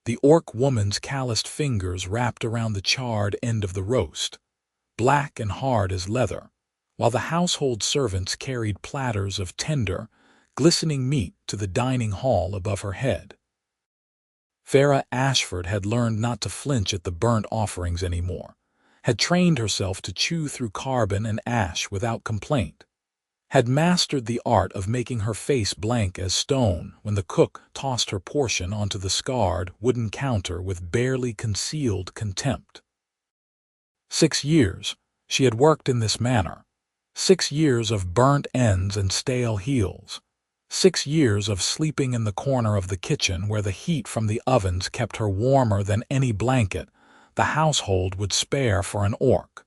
The orc woman's calloused fingers wrapped around the charred end of the roast, black and hard as leather, while the household servants carried platters of tender, glistening meat to the dining hall above her head. Ferra Ashford had learned not to flinch at the burnt offerings anymore, had trained herself to chew through carbon and ash without complaint, had mastered the art of making her face blank as stone when the cook tossed her portion onto the scarred wooden counter with barely concealed contempt. 6 years she had worked in this manner, 6 years of burnt ends and stale heels, 6 years of sleeping in the corner of the kitchen where the heat from the ovens kept her warmer than any blanket the household would spare for an orc.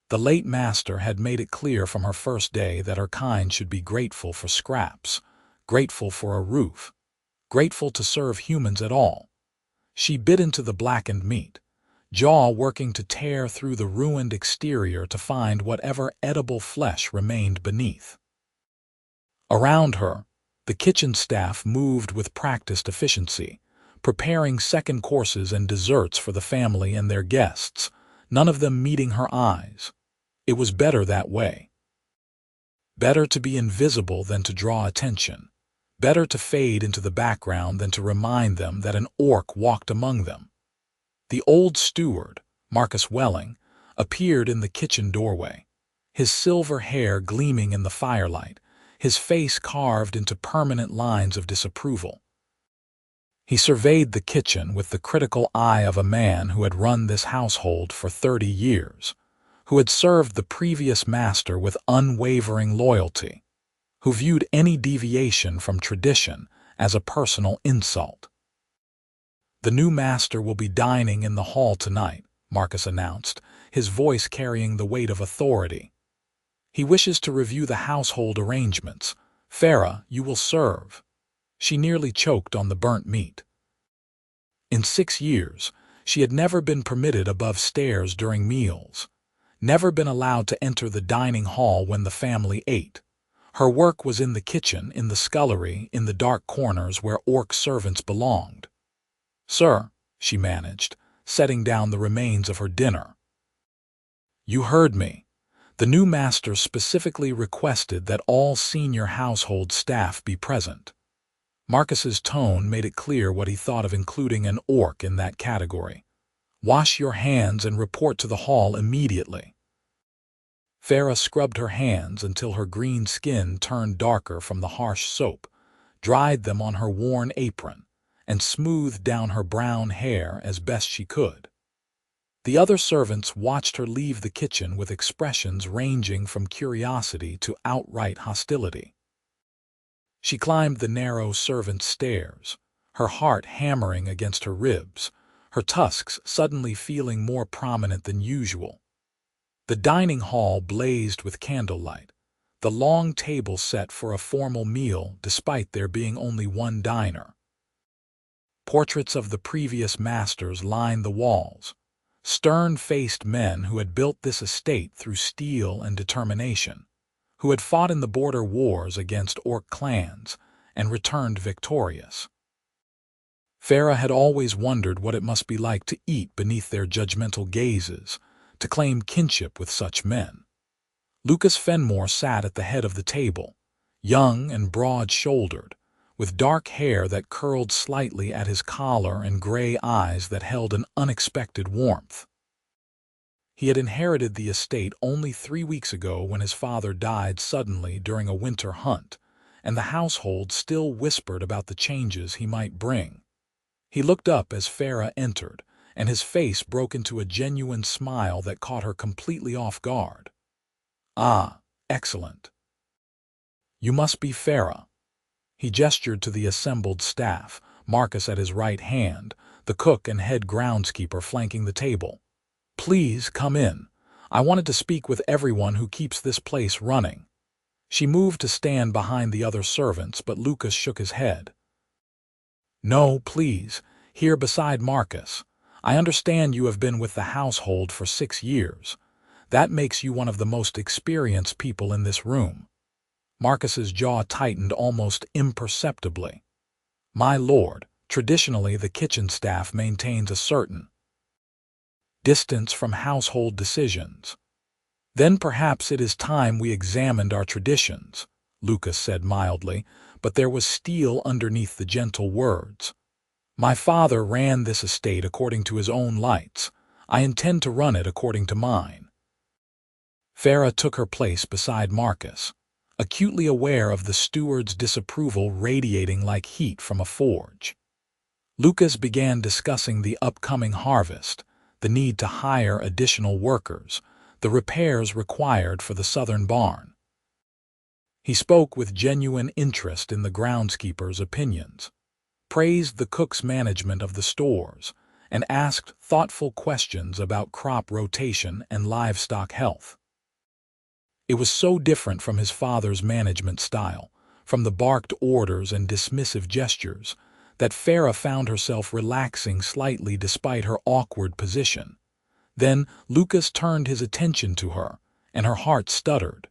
The late master had made it clear from her first day that her kind should be grateful for scraps, grateful for a roof, grateful to serve humans at all. She bit into the blackened meat, jaw working to tear through the ruined exterior to find whatever edible flesh remained beneath. Around her, the kitchen staff moved with practiced efficiency, preparing second courses and desserts for the family and their guests, none of them meeting her eyes. It was better that way. Better to be invisible than to draw attention. Better to fade into the background than to remind them that an orc walked among them. The old steward, Marcus Welling, appeared in the kitchen doorway, his silver hair gleaming in the firelight, his face carved into permanent lines of disapproval. He surveyed the kitchen with the critical eye of a man who had run this household for 30 years, who had served the previous master with unwavering loyalty, who viewed any deviation from tradition as a personal insult. "The new master will be dining in the hall tonight," Marcus announced, his voice carrying the weight of authority. "He wishes to review the household arrangements. Ferra, you will serve." She nearly choked on the burnt meat. In 6 years, she had never been permitted above stairs during meals, never been allowed to enter the dining hall when the family ate. Her work was in the kitchen, in the scullery, in the dark corners where orc servants belonged. "Sir," she managed, setting down the remains of her dinner. "You heard me. The new master specifically requested that all senior household staff be present." Marcus's tone made it clear what he thought of including an orc in that category. "Wash your hands and report to the hall immediately." Ferra scrubbed her hands until her green skin turned darker from the harsh soap, dried them on her worn apron, and smoothed down her brown hair as best she could. The other servants watched her leave the kitchen with expressions ranging from curiosity to outright hostility. She climbed the narrow servants' stairs, her heart hammering against her ribs, her tusks suddenly feeling more prominent than usual. The dining hall blazed with candlelight, the long table set for a formal meal despite there being only one diner. Portraits of the previous masters lined the walls, stern-faced men who had built this estate through steel and determination, who had fought in the border wars against orc clans and returned victorious. Ferra had always wondered what it must be like to eat beneath their judgmental gazes, to claim kinship with such men. Lucas Fenmore sat at the head of the table, young and broad-shouldered, with dark hair that curled slightly at his collar and gray eyes that held an unexpected warmth. He had inherited the estate only 3 weeks ago when his father died suddenly during a winter hunt, and the household still whispered about the changes he might bring. He looked up as Ferra entered, and his face broke into a genuine smile that caught her completely off guard. "Ah, excellent. You must be Ferra." He gestured to the assembled staff, Marcus at his right hand, the cook and head groundskeeper flanking the table. "Please come in. I wanted to speak with everyone who keeps this place running." She moved to stand behind the other servants, but Lucas shook his head. "No, please, here beside Marcus. I understand you have been with the household for 6 years. That makes you one of the most experienced people in this room." Marcus's jaw tightened almost imperceptibly. "My lord, Traditionally, the kitchen staff maintains a certain distance from household decisions. Then perhaps it is time we examined our traditions, Lucas said mildly, but there was steel underneath the gentle words. My father ran this estate according to his own lights. I intend to run it according to mine. Ferra took her place beside Marcus, acutely aware of the steward's disapproval radiating like heat from a forge. Lucas began discussing the upcoming harvest, the need to hire additional workers, the repairs required for the southern barn. He spoke with genuine interest in the groundskeeper's opinions, praised the cook's management of the stores, and asked thoughtful questions about crop rotation and livestock health. It was so different from his father's management style, from the barked orders and dismissive gestures, that Ferra found herself relaxing slightly despite her awkward position. Then Lucas turned his attention to her, and her heart stuttered.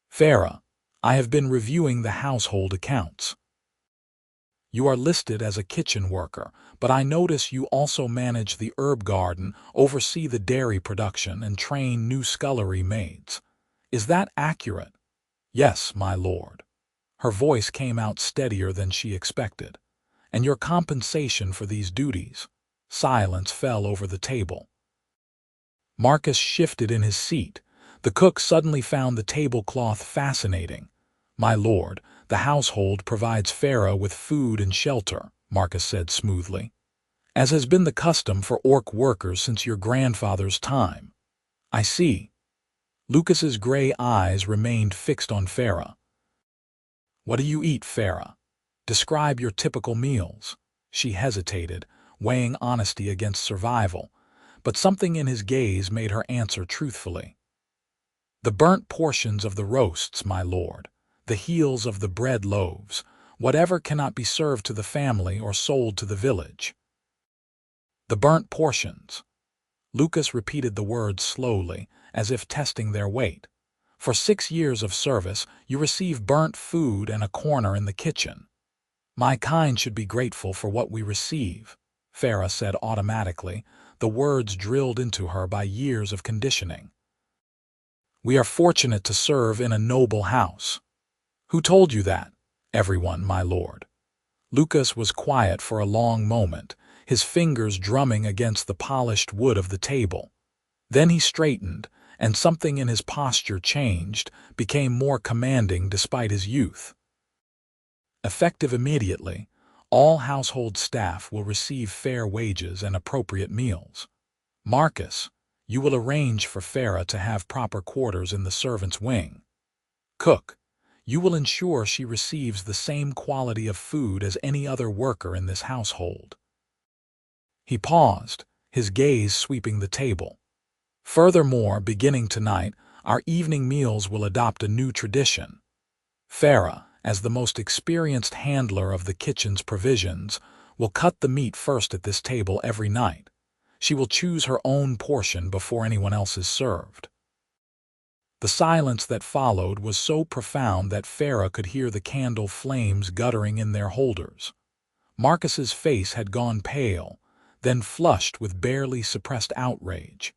Ferra, I have been reviewing the household accounts. You are listed as a kitchen worker, but I notice you also manage the herb garden, oversee the dairy production, and train new scullery maids. Is that accurate? Yes, my lord. Her voice came out steadier than she expected. And your compensation for these duties? Silence fell over the table. Marcus shifted in his seat. The cook suddenly found the tablecloth fascinating. My lord, the household provides Ferra with food and shelter, Marcus said smoothly, as has been the custom for orc workers since your grandfather's time. I see. Lucas's gray eyes remained fixed on Ferra. What do you eat, Ferra? Describe your typical meals. She hesitated, weighing honesty against survival, but something in his gaze made her answer truthfully. The burnt portions of the roasts, my lord, the heels of the bread loaves, whatever cannot be served to the family or sold to the village. The burnt portions. Lucas repeated the words slowly, as if testing their weight. For 6 years of service, you receive burnt food and a corner in the kitchen. My kind should be grateful for what we receive, Ferra said automatically, the words drilled into her by years of conditioning. We are fortunate to serve in a noble house. Who told you that? Everyone, my lord. Lucas was quiet for a long moment, his fingers drumming against the polished wood of the table. Then he straightened, and something in his posture changed, became more commanding despite his youth. Effective immediately, all household staff will receive fair wages and appropriate meals. Marcus, you will arrange for Ferra to have proper quarters in the servants' wing. Cook, you will ensure she receives the same quality of food as any other worker in this household. He paused, his gaze sweeping the table. Furthermore, beginning tonight, our evening meals will adopt a new tradition. Ferra, as the most experienced handler of the kitchen's provisions, will cut the meat first at this table every night. She will choose her own portion before anyone else is served. The silence that followed was so profound that Ferra could hear the candle flames guttering in their holders. Marcus's face had gone pale, then flushed with barely suppressed outrage.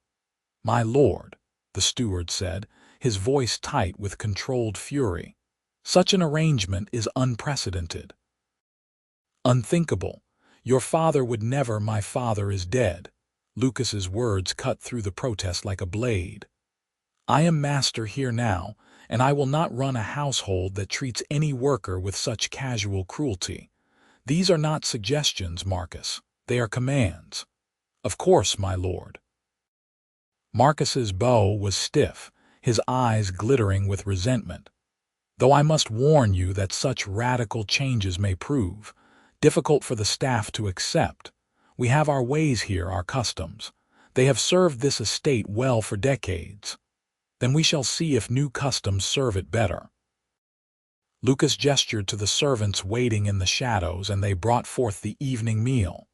My lord, the steward said, his voice tight with controlled fury. Such an arrangement is unprecedented. Unthinkable. Your father would never. My father is dead. Lucas's words cut through the protest like a blade. I am master here now, and I will not run a household that treats any worker with such casual cruelty. These are not suggestions, Marcus. They are commands. Of course, my lord. Marcus's bow was stiff, his eyes glittering with resentment. Though I must warn you that such radical changes may prove difficult for the staff to accept. We have our ways here, our customs. They have served this estate well for decades. Then we shall see if new customs serve it better. Lucas gestured to the servants waiting in the shadows, and they brought forth the evening meal.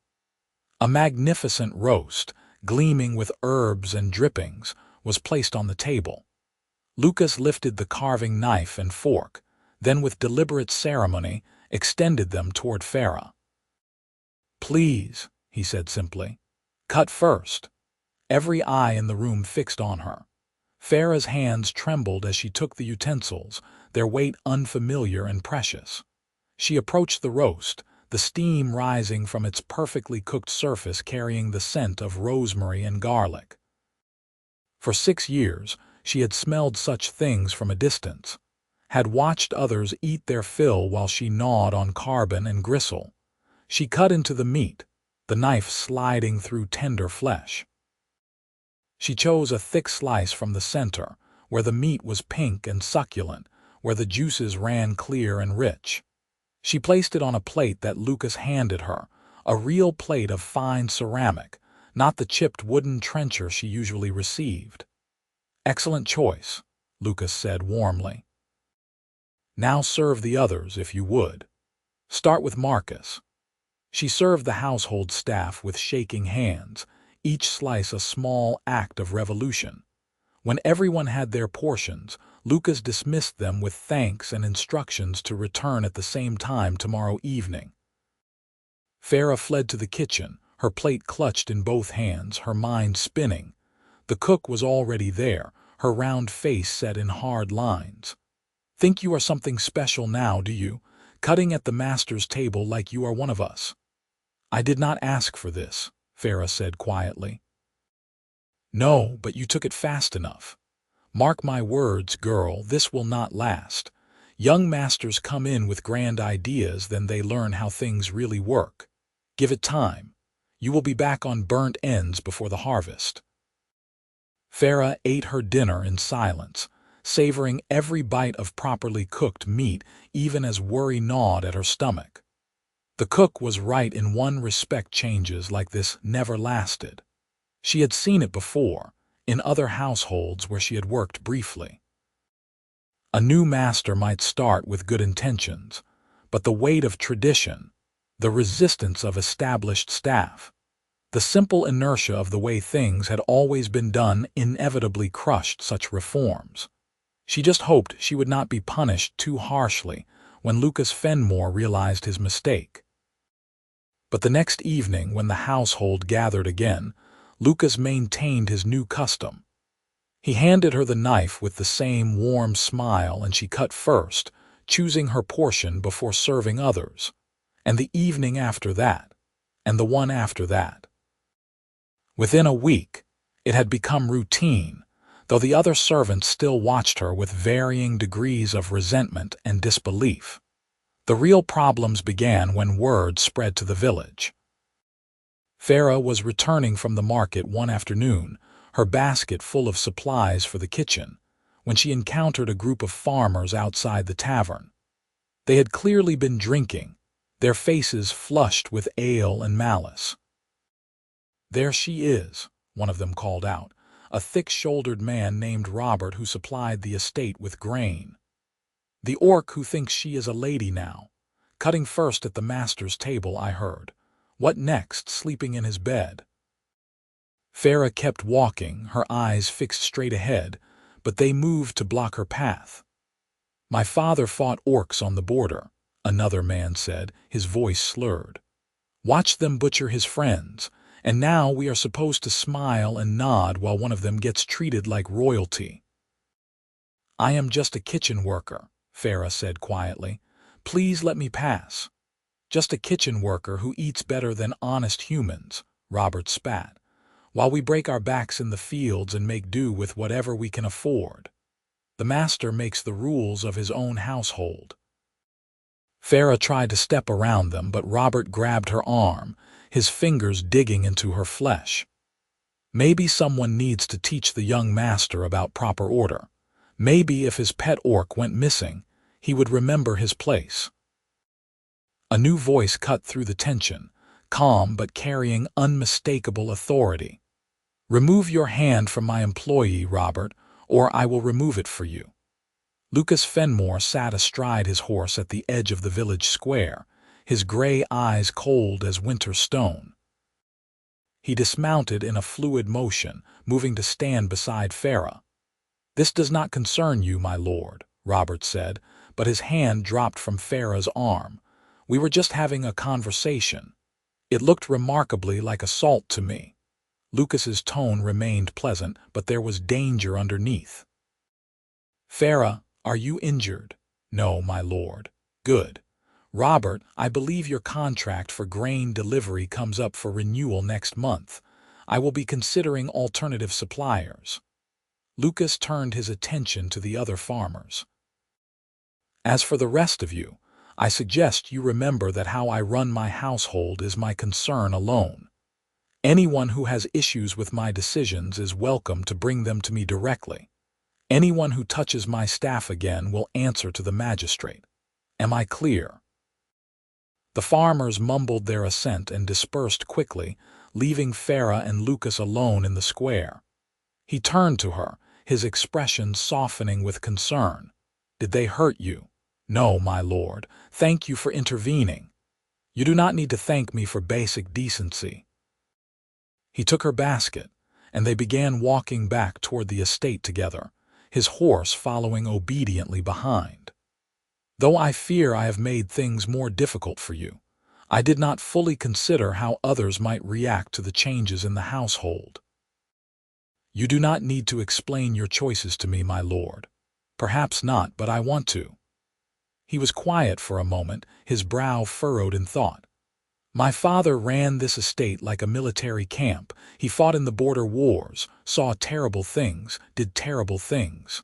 A magnificent roast, gleaming with herbs and drippings, was placed on the table. Lucas lifted the carving knife and fork, then with deliberate ceremony extended them toward Ferra. "Please," he said simply. "Cut first." Every eye in the room fixed on her. Ferra's hands trembled as she took the utensils, their weight unfamiliar and precious. She approached the roast, the steam rising from its perfectly cooked surface carrying the scent of rosemary and garlic. For 6 years, she had smelled such things from a distance, had watched others eat their fill while she gnawed on carbon and gristle. She cut into the meat, the knife sliding through tender flesh. She chose a thick slice from the center, where the meat was pink and succulent, where the juices ran clear and rich. She placed it on a plate that Lucas handed her, a real plate of fine ceramic, not the chipped wooden trencher she usually received. "Excellent choice," Lucas said warmly. "Now serve the others, if you would. Start with Marcus." She served the household staff with shaking hands, each slice a small act of revolution. When everyone had their portions, Lucas dismissed them with thanks and instructions to return at the same time tomorrow evening. Ferra fled to the kitchen, her plate clutched in both hands, her mind spinning. The cook was already there, her round face set in hard lines. "Think you are something special now, do you? Cutting at the master's table like you are one of us." "I did not ask for this," Ferra said quietly. "No, but you took it fast enough. Mark my words, girl, this will not last. Young masters come in with grand ideas, then they learn how things really work. Give it time. You will be back on burnt ends before the harvest." Ferra ate her dinner in silence, savoring every bite of properly cooked meat, even as worry gnawed at her stomach. The cook was right in one respect: changes like this never lasted. She had seen it before, in other households where she had worked briefly. A new master might start with good intentions, but the weight of tradition, the resistance of established staff, the simple inertia of the way things had always been done inevitably crushed such reforms. She just hoped she would not be punished too harshly when Lucas Fenmore realized his mistake. But the next evening, when the household gathered again, Lucas maintained his new custom. He handed her the knife with the same warm smile, and she cut first, choosing her portion before serving others, and the evening after that, and the one after that. Within a week, it had become routine, though the other servants still watched her with varying degrees of resentment and disbelief. The real problems began when word spread to the village. Ferra was returning from the market one afternoon, her basket full of supplies for the kitchen, when she encountered a group of farmers outside the tavern. They had clearly been drinking, their faces flushed with ale and malice. "There she is," one of them called out, a thick-shouldered man named Robert who supplied the estate with grain. "The orc who thinks she is a lady now. Cutting first at the master's table, I heard. What next, sleeping in his bed?" Ferra kept walking, her eyes fixed straight ahead, but they moved to block her path. "My father fought orcs on the border," another man said, his voice slurred. "Watch them butcher his friends, and now we are supposed to smile and nod while one of them gets treated like royalty." "I am just a kitchen worker," Ferra said quietly. "Please let me pass." "Just a kitchen worker who eats better than honest humans," Robert spat, "while we break our backs in the fields and make do with whatever we can afford. The master makes the rules of his own household." Ferra tried to step around them, but Robert grabbed her arm, his fingers digging into her flesh. Maybe someone needs to teach the young master about proper order. Maybe if his pet orc went missing, he would remember his place. A new voice cut through the tension, calm but carrying unmistakable authority. "Remove your hand from my employee, Robert, or I will remove it for you." Lucas Fenmore sat astride his horse at the edge of the village square, his gray eyes cold as winter stone. He dismounted in a fluid motion, moving to stand beside Ferra. "This does not concern you, my lord," Robert said, but his hand dropped from Ferra's arm. "We were just having a conversation." It looked remarkably like assault to me. Lucas's tone remained pleasant, but there was danger underneath. Ferra, are you injured? No, my lord. Good. Robert, I believe your contract for grain delivery comes up for renewal next month. I will be considering alternative suppliers. Lucas turned his attention to the other farmers. As for the rest of you, I suggest you remember that how I run my household is my concern alone. Anyone who has issues with my decisions is welcome to bring them to me directly. Anyone who touches my staff again will answer to the magistrate. Am I clear? The farmers mumbled their assent and dispersed quickly, leaving Ferra and Lucas alone in the square. He turned to her, his expression softening with concern. Did they hurt you? No, my lord. Thank you for intervening. You do not need to thank me for basic decency. He took her basket, and they began walking back toward the estate together, his horse following obediently behind. Though I fear I have made things more difficult for you, I did not fully consider how others might react to the changes in the household. You do not need to explain your choices to me, my lord. Perhaps not, but I want to. He was quiet for a moment, his brow furrowed in thought. My father ran this estate like a military camp. He fought in the border wars, saw terrible things, did terrible things.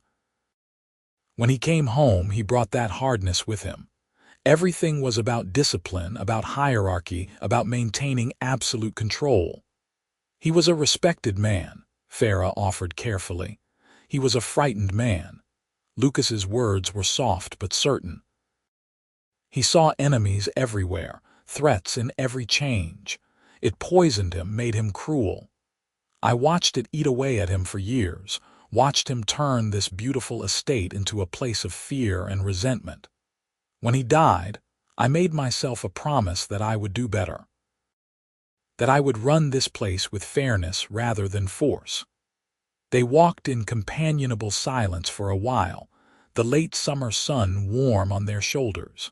When he came home, he brought that hardness with him. Everything was about discipline, about hierarchy, about maintaining absolute control. He was a respected man, Ferra offered carefully. He was a frightened man. Lucas's words were soft but certain. He saw enemies everywhere, threats in every change. It poisoned him, made him cruel. I watched it eat away at him for years, watched him turn this beautiful estate into a place of fear and resentment. When he died, I made myself a promise that I would do better, that I would run this place with fairness rather than force. They walked in companionable silence for a while, the late summer sun warm on their shoulders.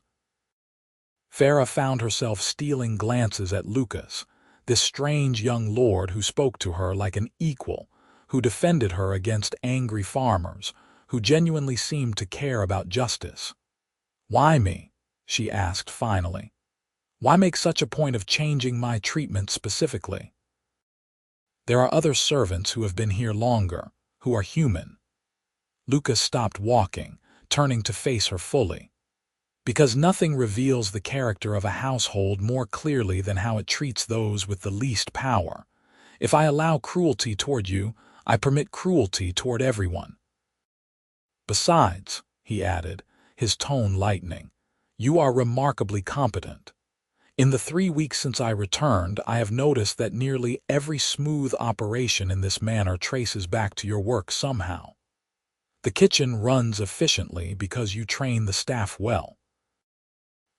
Ferra found herself stealing glances at Lucas, this strange young lord who spoke to her like an equal, who defended her against angry farmers, who genuinely seemed to care about justice. Why me? She asked finally. Why make such a point of changing my treatment specifically? There are other servants who have been here longer, who are human. Lucas stopped walking, turning to face her fully. Because nothing reveals the character of a household more clearly than how it treats those with the least power. If I allow cruelty toward you, I permit cruelty toward everyone. Besides, he added, his tone lightening, you are remarkably competent. In the 3 weeks since I returned, I have noticed that nearly every smooth operation in this manner traces back to your work somehow. The kitchen runs efficiently because you train the staff well.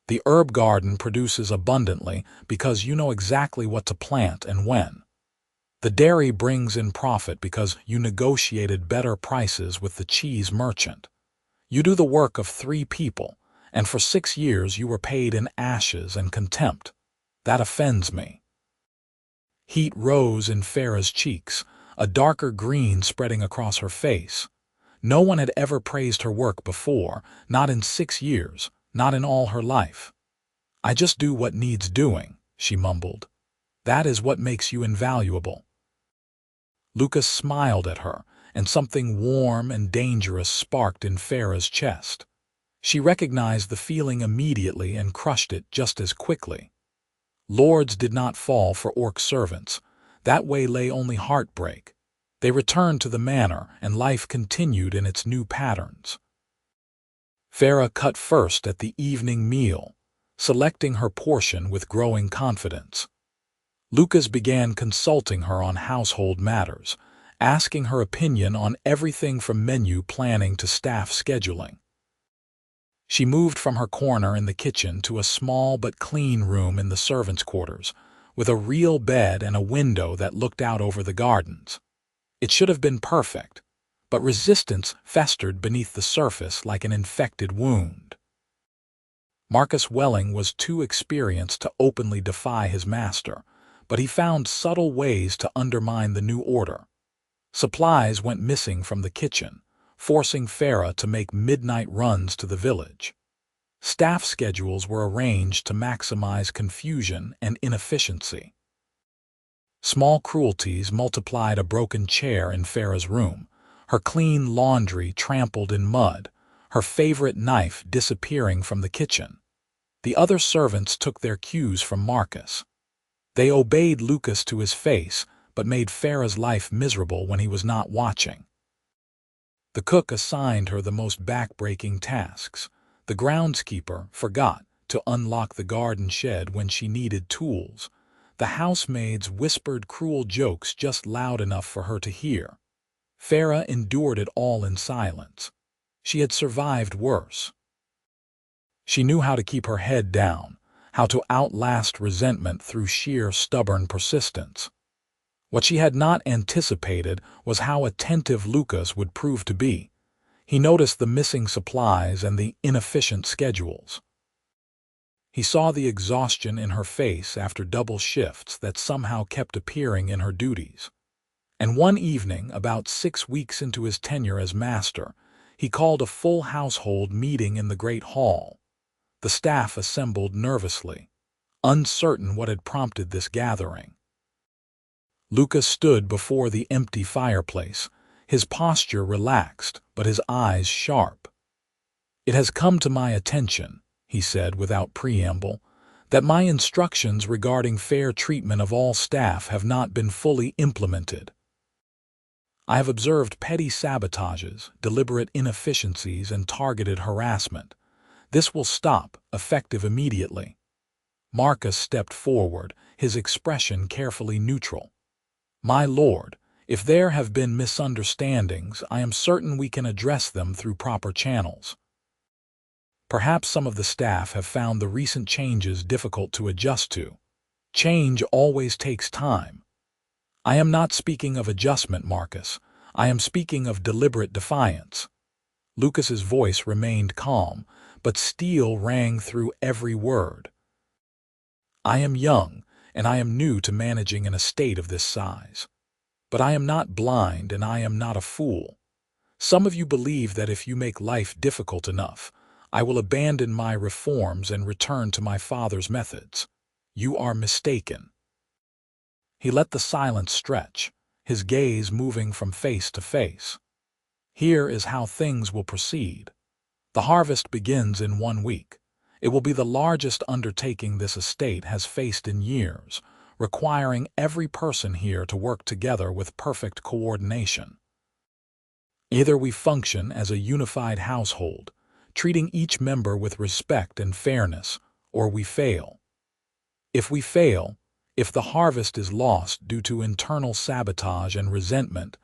The herb garden produces abundantly because you know exactly what to plant and when. The dairy brings in profit because you negotiated better prices with the cheese merchant. You do the work of 3 people, and for 6 years you were paid in ashes and contempt. That offends me. Heat rose in Ferra's cheeks, a darker green spreading across her face. No one had ever praised her work before, not in 6 years, not in all her life. I just do what needs doing, she mumbled. That is what makes you invaluable. Lucas smiled at her, and something warm and dangerous sparked in Ferra's chest. She recognized the feeling immediately and crushed it just as quickly. Lords did not fall for orc servants. That way lay only heartbreak. They returned to the manor, and life continued in its new patterns. Ferra cut first at the evening meal, selecting her portion with growing confidence. Lucas began consulting her on household matters, asking her opinion on everything from menu planning to staff scheduling. She moved from her corner in the kitchen to a small but clean room in the servants' quarters, with a real bed and a window that looked out over the gardens. It should have been perfect, but resistance festered beneath the surface like an infected wound. Marcus Welling was too experienced to openly defy his master, but he found subtle ways to undermine the new order. Supplies went missing from the kitchen, forcing Ferra to make midnight runs to the village. Staff schedules were arranged to maximize confusion and inefficiency. Small cruelties multiplied: a broken chair in Ferra's room, her clean laundry trampled in mud, her favorite knife disappearing from the kitchen. The other servants took their cues from Marcus. They obeyed Lucas to his face, but made Ferra's life miserable when he was not watching. The cook assigned her the most back-breaking tasks. The groundskeeper forgot to unlock the garden shed when she needed tools. The housemaids whispered cruel jokes just loud enough for her to hear. Ferra endured it all in silence. She had survived worse. She knew how to keep her head down, how to outlast resentment through sheer stubborn persistence. What she had not anticipated was how attentive Lucas would prove to be. He noticed the missing supplies and the inefficient schedules. He saw the exhaustion in her face after double shifts that somehow kept appearing in her duties. And one evening, about 6 weeks into his tenure as master, he called a full household meeting in the great hall. The staff assembled nervously, uncertain what had prompted this gathering. Lucas stood before the empty fireplace, his posture relaxed, but his eyes sharp. "It has come to my attention," he said without preamble, "that my instructions regarding fair treatment of all staff have not been fully implemented. I have observed petty sabotages, deliberate inefficiencies, and targeted harassment. This will stop, effective immediately." Marcus stepped forward, his expression carefully neutral. "My lord, if there have been misunderstandings, I am certain we can address them through proper channels. Perhaps some of the staff have found the recent changes difficult to adjust to. Change always takes time. I am not speaking of adjustment, Marcus. I am speaking of deliberate defiance." Lucas's voice remained calm, but steel rang through every word. "I am young, and I am new to managing an estate of this size. But I am not blind, and I am not a fool. Some of you believe that if you make life difficult enough, I will abandon my reforms and return to my father's methods. You are mistaken." He let the silence stretch, his gaze moving from face to face. "Here is how things will proceed. The harvest begins in 1 week. It will be the largest undertaking this estate has faced in years, requiring every person here to work together with perfect coordination. Either we function as a unified household, treating each member with respect and fairness, or we fail. If we fail, if the harvest is lost due to internal sabotage and resentment,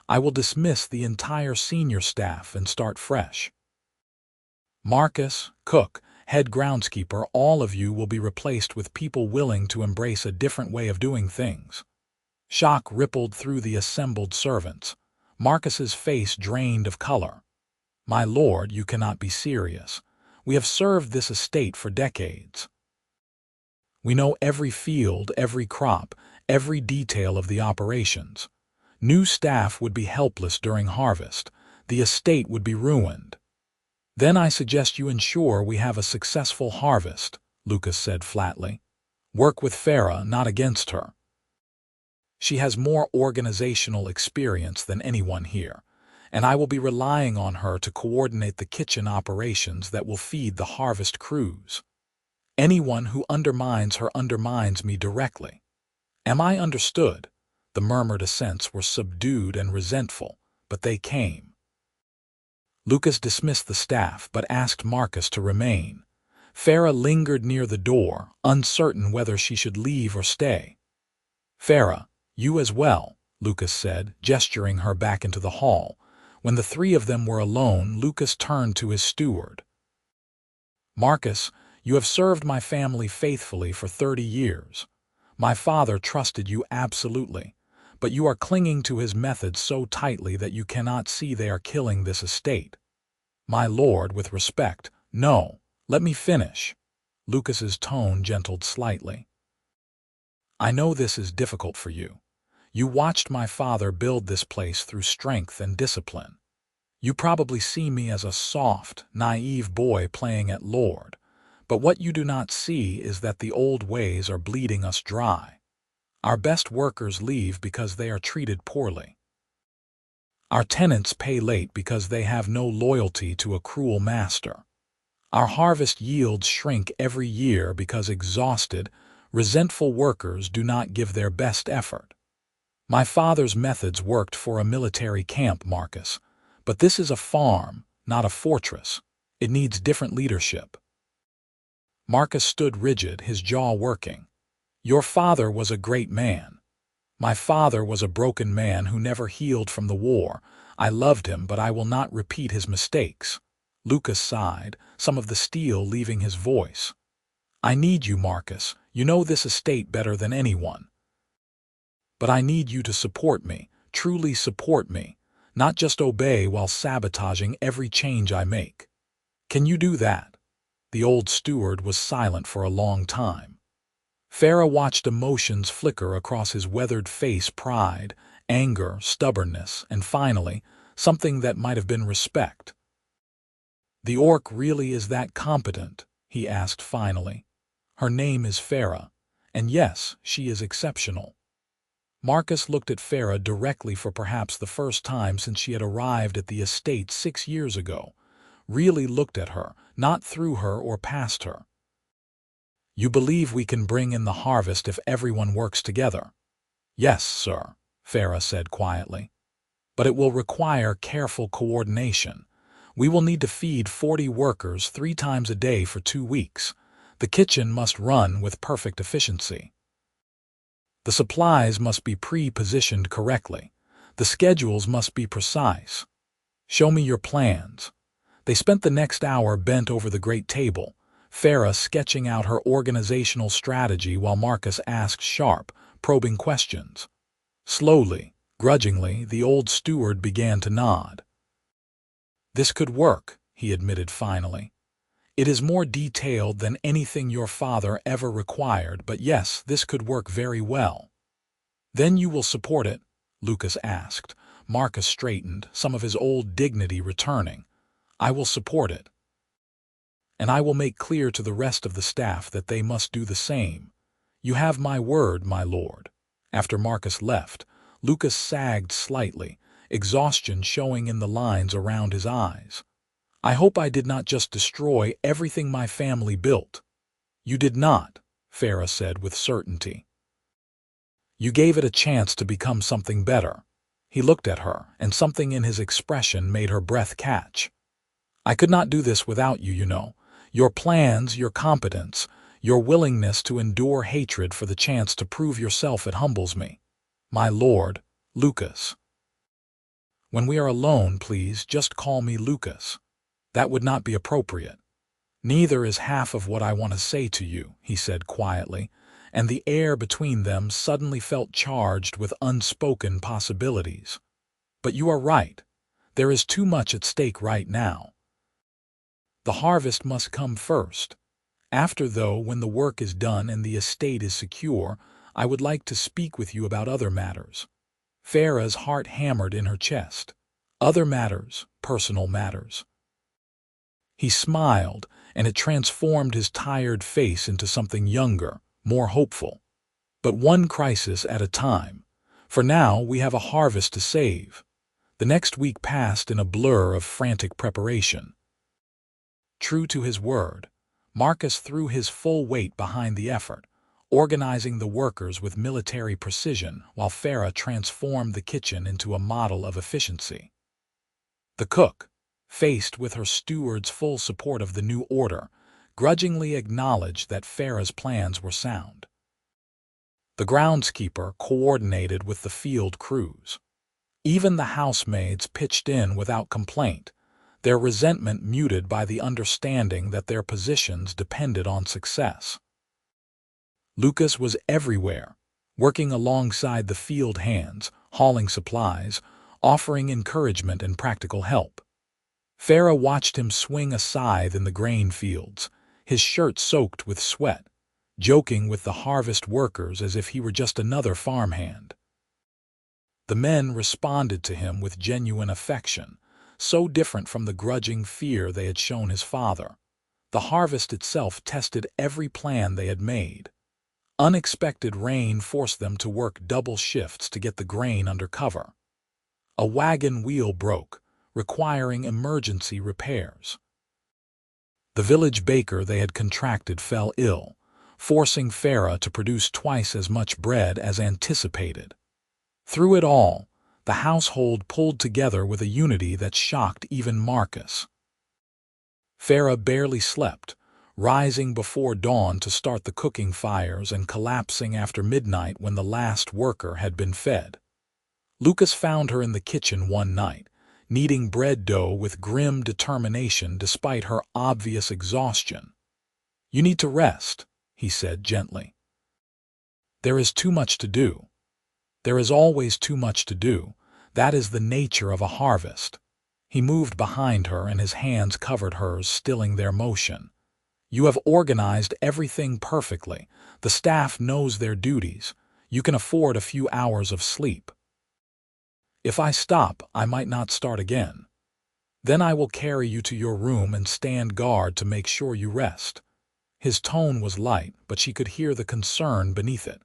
I will dismiss the entire senior staff and start fresh. Marcus, cook, head groundskeeper, all of you will be replaced with people willing to embrace a different way of doing things." Shock rippled through the assembled servants. Marcus's face drained of color. "My lord, you cannot be serious. We have served this estate for decades. We know every field, every crop, every detail of the operations. New staff would be helpless during harvest. The estate would be ruined." "Then I suggest you ensure we have a successful harvest," Lucas said flatly. "Work with Ferra, not against her. She has more organizational experience than anyone here, and I will be relying on her to coordinate the kitchen operations that will feed the harvest crews. Anyone who undermines her undermines me directly. Am I understood?" The murmured assents were subdued and resentful, but they came. Lucas dismissed the staff but asked Marcus to remain. Ferra lingered near the door, uncertain whether she should leave or stay. "Ferra, you as well," Lucas said, gesturing her back into the hall. When the three of them were alone, Lucas turned to his steward. "Marcus, you have served my family faithfully for 30 years. My father trusted you absolutely, but you are clinging to his methods so tightly that you cannot see they are killing this estate. My lord, with respect, no, let me finish." Lucas's tone gentled slightly. I know this is difficult for you. You watched my father build this place through strength and discipline. You probably see me as a soft, naive boy playing at Lord, but what you do not see is that the old ways are bleeding us dry. Our best workers leave because they are treated poorly. Our tenants pay late because they have no loyalty to a cruel master. Our harvest yields shrink every year because exhausted, resentful workers do not give their best effort. My father's methods worked for a military camp, Marcus, but this is a farm, not a fortress. It needs different leadership. Marcus stood rigid, his jaw working. Your father was a great man. My father was a broken man who never healed from the war. I loved him, but I will not repeat his mistakes. Lucas sighed, some of the steel leaving his voice. I need you, Marcus. You know this estate better than anyone. But I need you to support me, truly support me, not just obey while sabotaging every change I make. Can you do that? The old steward was silent for a long time. Ferra watched emotions flicker across his weathered face: pride, anger, stubbornness, and finally, something that might have been respect. The orc really is that competent? He asked finally. Her name is Ferra, and yes, she is exceptional. Marcus looked at Ferra directly for perhaps the first time since she had arrived at the estate 6 years ago. Really looked at her, not through her or past her. You believe we can bring in the harvest if everyone works together? Yes, sir, Ferra said quietly. But it will require careful coordination. We will need to feed 40 workers 3 times a day for 2 weeks. The kitchen must run with perfect efficiency. The supplies must be pre-positioned correctly. The schedules must be precise. Show me your plans. They spent the next hour bent over the great table, Ferra sketching out her organizational strategy while Marcus asked sharp, probing questions. Slowly, grudgingly, the old steward began to nod. This could work, he admitted finally. It is more detailed than anything your father ever required, but yes, this could work very well. Then you will support it? Lucas asked. Marcus straightened, some of his old dignity returning. I will support it. And I will make clear to the rest of the staff that they must do the same. You have my word, my lord. After Marcus left, Lucas sagged slightly, exhaustion showing in the lines around his eyes. I hope I did not just destroy everything my family built. You did not, Ferra said with certainty. You gave it a chance to become something better. He looked at her, and something in his expression made her breath catch. I could not do this without you, you know. Your plans, your competence, your willingness to endure hatred for the chance to prove yourself, it humbles me. My lord, Lucas. When we are alone, please just call me Lucas. That would not be appropriate. Neither is half of what I want to say to you, he said quietly, and the air between them suddenly felt charged with unspoken possibilities. But you are right. There is too much at stake right now. The harvest must come first. After, though, when the work is done and the estate is secure, I would like to speak with you about other matters. Ferra's heart hammered in her chest. Other matters, personal matters. He smiled, and it transformed his tired face into something younger, more hopeful. But one crisis at a time. For now, we have a harvest to save. The next week passed in a blur of frantic preparation. True to his word, Marcus threw his full weight behind the effort, organizing the workers with military precision while Ferra transformed the kitchen into a model of efficiency. The cook, faced with her steward's full support of the new order, grudgingly acknowledged that Ferra's plans were sound. The groundskeeper coordinated with the field crews. Even the housemaids pitched in without complaint, their resentment muted by the understanding that their positions depended on success. Lucas was everywhere, working alongside the field hands, hauling supplies, offering encouragement and practical help. Ferra watched him swing a scythe in the grain fields, his shirt soaked with sweat, joking with the harvest workers as if he were just another farmhand. The men responded to him with genuine affection, so different from the grudging fear they had shown his father. The harvest itself tested every plan they had made. Unexpected rain forced them to work double shifts to get the grain under cover. A wagon wheel broke, requiring emergency repairs. The village baker they had contracted fell ill, forcing Ferra to produce twice as much bread as anticipated. Through it all, the household pulled together with a unity that shocked even Marcus. Ferra barely slept, rising before dawn to start the cooking fires and collapsing after midnight when the last worker had been fed. Lucas found her in the kitchen one night, kneading bread dough with grim determination despite her obvious exhaustion. "You need to rest," he said gently. "There is too much to do. There is always too much to do. That is the nature of a harvest." He moved behind her and his hands covered hers, stilling their motion. "You have organized everything perfectly. The staff knows their duties. You can afford a few hours of sleep. If I stop, I might not start again. Then I will carry you to your room and stand guard to make sure you rest." His tone was light, but she could hear the concern beneath it.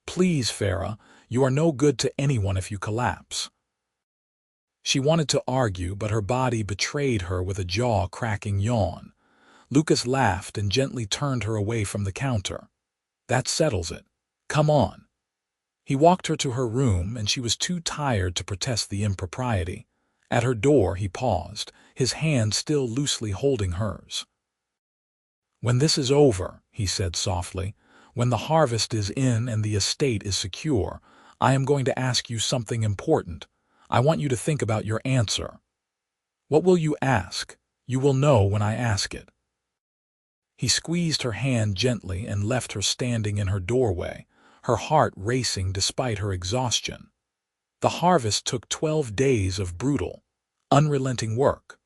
"Please, Ferra, you are no good to anyone if you collapse." She wanted to argue, but her body betrayed her with a jaw-cracking yawn. Lucas laughed and gently turned her away from the counter. "That settles it. Come on." He walked her to her room, and she was too tired to protest the impropriety. At her door he paused, his hand still loosely holding hers. "When this is over," he said softly, "when the harvest is in and the estate is secure, I am going to ask you something important. I want you to think about your answer." "What will you ask? You will know when I ask it." He squeezed her hand gently and left her standing in her doorway, her heart racing despite her exhaustion. The harvest took 12 days of brutal, unrelenting work.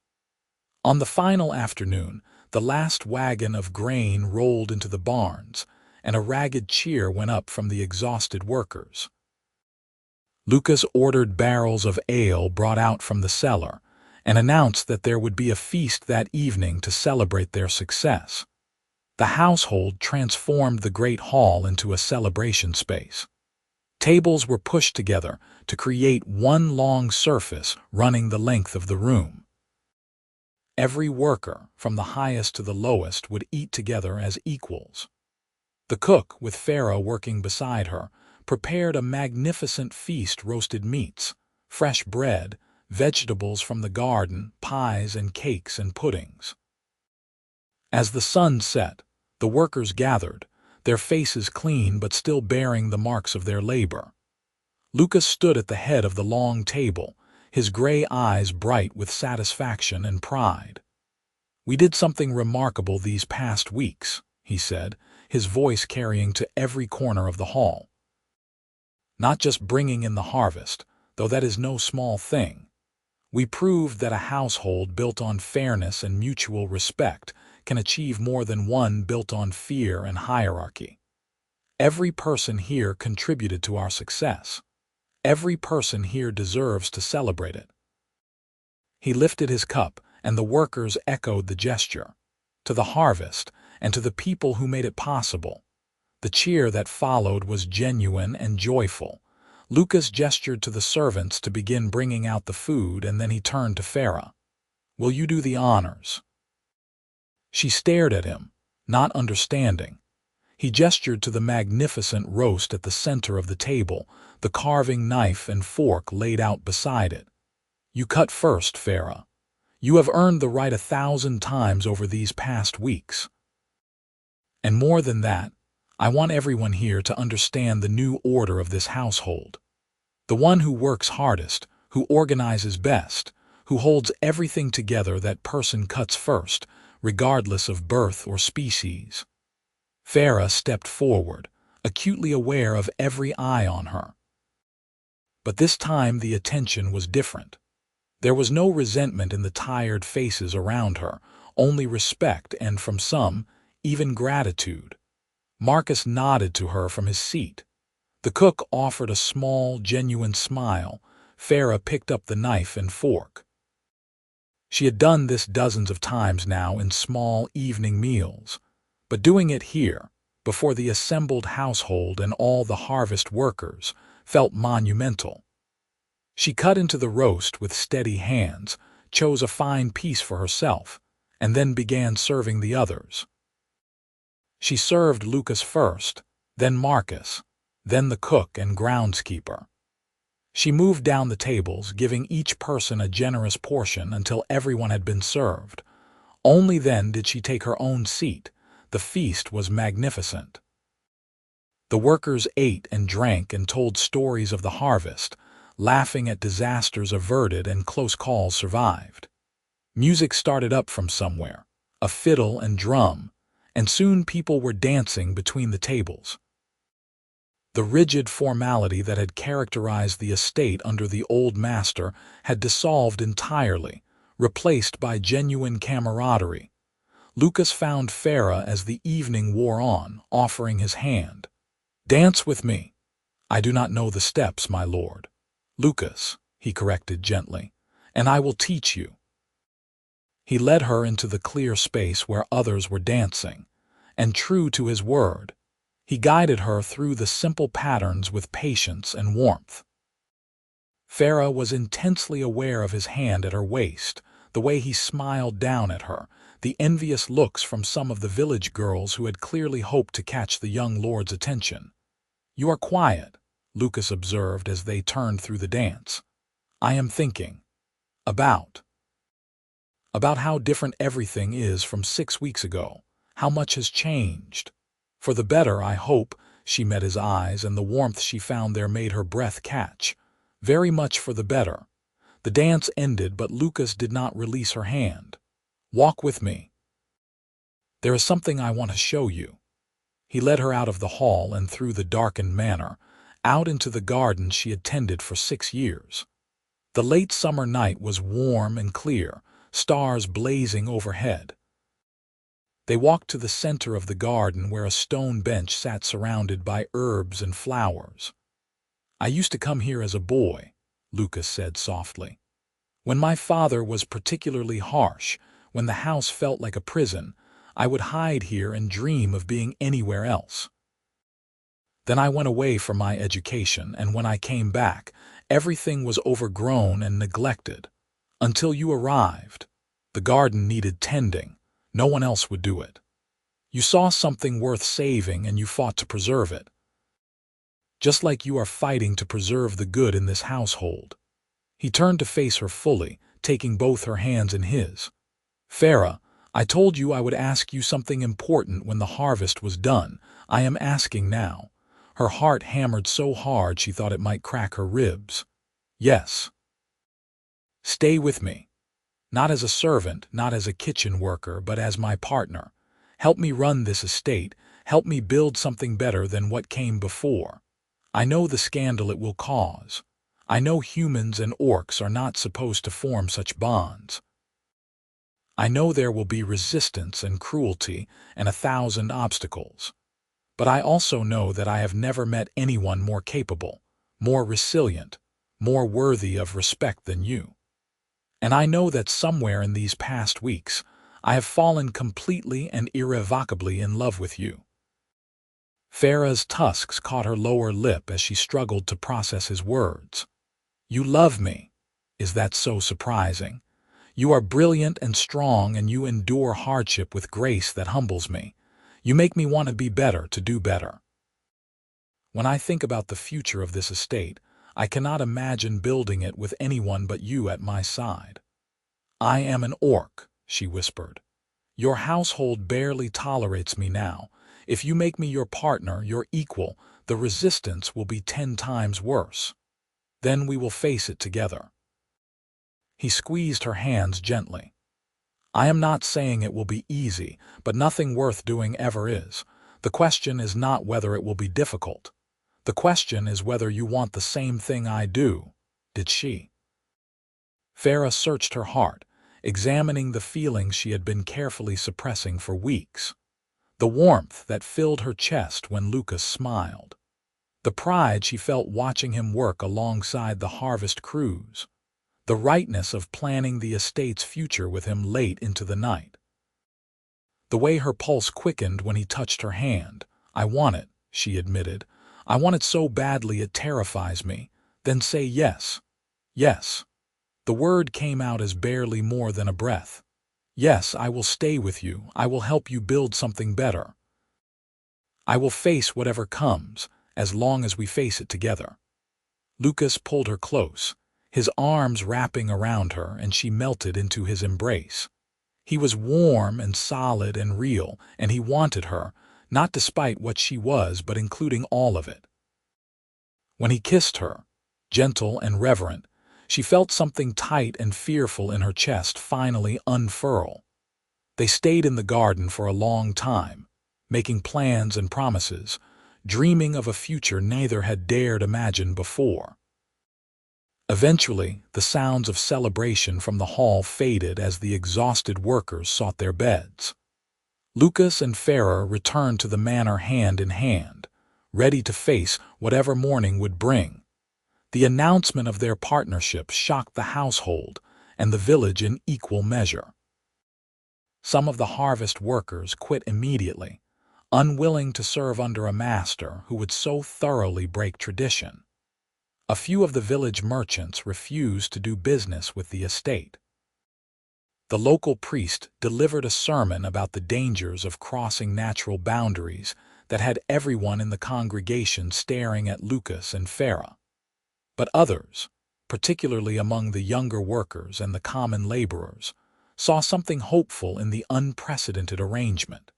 On the final afternoon, the last wagon of grain rolled into the barns, and a ragged cheer went up from the exhausted workers. Lucas ordered barrels of ale brought out from the cellar and announced that there would be a feast that evening to celebrate their success. The household transformed the great hall into a celebration space. Tables were pushed together to create one long surface running the length of the room. Every worker, from the highest to the lowest, would eat together as equals. The cook, with Ferra working beside her, prepared a magnificent feast: roasted meats, fresh bread, vegetables from the garden, pies and cakes and puddings. As the sun set, the workers gathered, their faces clean but still bearing the marks of their labor. Lucas stood at the head of the long table, his gray eyes bright with satisfaction and pride. "We did something remarkable these past weeks," he said, his voice carrying to every corner of the hall. "Not just bringing in the harvest, though that is no small thing. We proved that a household built on fairness and mutual respect can achieve more than one built on fear and hierarchy. Every person here contributed to our success. Every person here deserves to celebrate it." He lifted his cup, and the workers echoed the gesture. To the harvest, and to the people who made it possible. The cheer that followed was genuine and joyful. Lucas gestured to the servants to begin bringing out the food, and then he turned to Ferra. "Will you do the honors?" She stared at him, not understanding. He gestured to the magnificent roast at the center of the table, the carving knife and fork laid out beside it. "You cut first, Ferra. You have earned the right 1,000 times over these past weeks. And more than that, I want everyone here to understand the new order of this household. The one who works hardest, who organizes best, who holds everything together, that person cuts first, regardless of birth or species." Ferra stepped forward, acutely aware of every eye on her. But this time the attention was different. There was no resentment in the tired faces around her, only respect and, from some, even gratitude. Marcus nodded to her from his seat. The cook offered a small, genuine smile. Ferra picked up the knife and fork. She had done this dozens of times now in small evening meals, but doing it here, before the assembled household and all the harvest workers, felt monumental. She cut into the roast with steady hands, chose a fine piece for herself, and then began serving the others. She served Lucas first, then Marcus, then the cook and groundskeeper. She moved down the tables, giving each person a generous portion until everyone had been served. Only then did she take her own seat. The feast was magnificent. The workers ate and drank and told stories of the harvest, laughing at disasters averted and close calls survived. Music started up from somewhere, a fiddle and drum, and soon people were dancing between the tables. The rigid formality that had characterized the estate under the old master had dissolved entirely, replaced by genuine camaraderie. Lucas found Ferra as the evening wore on, offering his hand. "Dance with me." "I do not know the steps, my lord." "Lucas," he corrected gently, "and I will teach you." He led her into the clear space where others were dancing, and true to his word, he guided her through the simple patterns with patience and warmth. Ferra was intensely aware of his hand at her waist, the way he smiled down at her, the envious looks from some of the village girls who had clearly hoped to catch the young lord's attention. "You are quiet," Lucas observed as they turned through the dance. "I am thinking. About how different everything is from 6 weeks ago, how much has changed. For the better, I hope." She met his eyes, and the warmth she found there made her breath catch. "Very much for the better." The dance ended, but Lucas did not release her hand. "Walk with me. There is something I want to show you." He led her out of the hall and through the darkened manor, out into the garden she had tended for 6 years. The late summer night was warm and clear, stars blazing overhead. They walked to the center of the garden where a stone bench sat surrounded by herbs and flowers. "I used to come here as a boy," Lucas said softly. "When my father was particularly harsh, when the house felt like a prison, I would hide here and dream of being anywhere else. Then I went away for my education, and when I came back, everything was overgrown and neglected. Until you arrived. The garden needed tending. No one else would do it. You saw something worth saving and you fought to preserve it. Just like you are fighting to preserve the good in this household." He turned to face her fully, taking both her hands in his. "Ferra, I told you I would ask you something important when the harvest was done. I am asking now." Her heart hammered so hard she thought it might crack her ribs. "Yes. Stay with me. Not as a servant, not as a kitchen worker, but as my partner. Help me run this estate. Help me build something better than what came before. I know the scandal it will cause. I know humans and orcs are not supposed to form such bonds. I know there will be resistance and cruelty and 1,000 obstacles. But I also know that I have never met anyone more capable, more resilient, more worthy of respect than you. And I know that somewhere in these past weeks, I have fallen completely and irrevocably in love with you." Ferra's tusks caught her lower lip as she struggled to process his words. "You love me. Is that so surprising? You are brilliant and strong, and you endure hardship with grace that humbles me. You make me want to be better, to do better. When I think about the future of this estate, I cannot imagine building it with anyone but you at my side." "I am an orc," she whispered. "Your household barely tolerates me now. If you make me your partner, your equal, the resistance will be 10 times worse. Then we will face it together." He squeezed her hands gently. "I am not saying it will be easy, but nothing worth doing ever is. The question is not whether it will be difficult. The question is whether you want the same thing I do." Did she? Ferra searched her heart, examining the feelings she had been carefully suppressing for weeks. the warmth that filled her chest when Lucas smiled, the pride she felt watching him work alongside the harvest crews, the rightness of planning the estate's future with him late into the night. The way her pulse quickened when he touched her hand. "I want it," she admitted. "I want it so badly it terrifies me." "Then say yes." "Yes." The word came out as barely more than a breath. "Yes, I will stay with you. I will help you build something better. I will face whatever comes, as long as we face it together." Lucas pulled her close, his arms wrapping around her, and she melted into his embrace. He was warm and solid and real, and he wanted her, not despite what she was, but including all of it. When he kissed her, gentle and reverent, she felt something tight and fearful in her chest finally unfurl. They stayed in the garden for a long time, making plans and promises, dreaming of a future neither had dared imagine before. Eventually, the sounds of celebration from the hall faded as the exhausted workers sought their beds. Lucas and Ferra returned to the manor hand in hand, ready to face whatever morning would bring. The announcement of their partnership shocked the household and the village in equal measure. Some of the harvest workers quit immediately, unwilling to serve under a master who would so thoroughly break tradition. A few of the village merchants refused to do business with the estate. The local priest delivered a sermon about the dangers of crossing natural boundaries that had everyone in the congregation staring at Lucas and Ferra. But others, particularly among the younger workers and the common laborers, saw something hopeful in the unprecedented arrangement.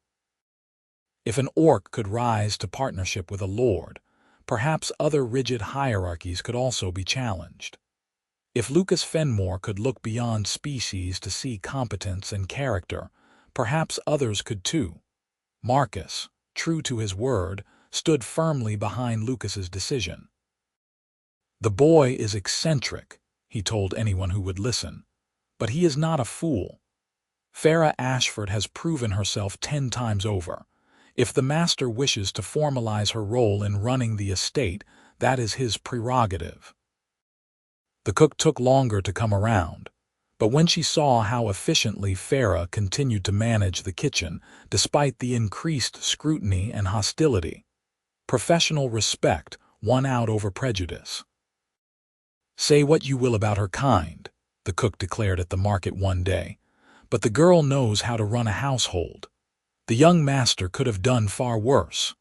If an orc could rise to partnership with a lord, perhaps other rigid hierarchies could also be challenged. If Lucas Fenmore could look beyond species to see competence and character, perhaps others could too. Marcus, true to his word, stood firmly behind Lucas's decision. "The boy is eccentric," he told anyone who would listen, "but he is not a fool. Ferra Ashford has proven herself 10 times over. If the master wishes to formalize her role in running the estate, that is his prerogative." The cook took longer to come around, but when she saw how efficiently Ferra continued to manage the kitchen, despite the increased scrutiny and hostility, professional respect won out over prejudice. "Say what you will about her kind," the cook declared at the market one day, "but the girl knows how to run a household. The young master could have done far worse."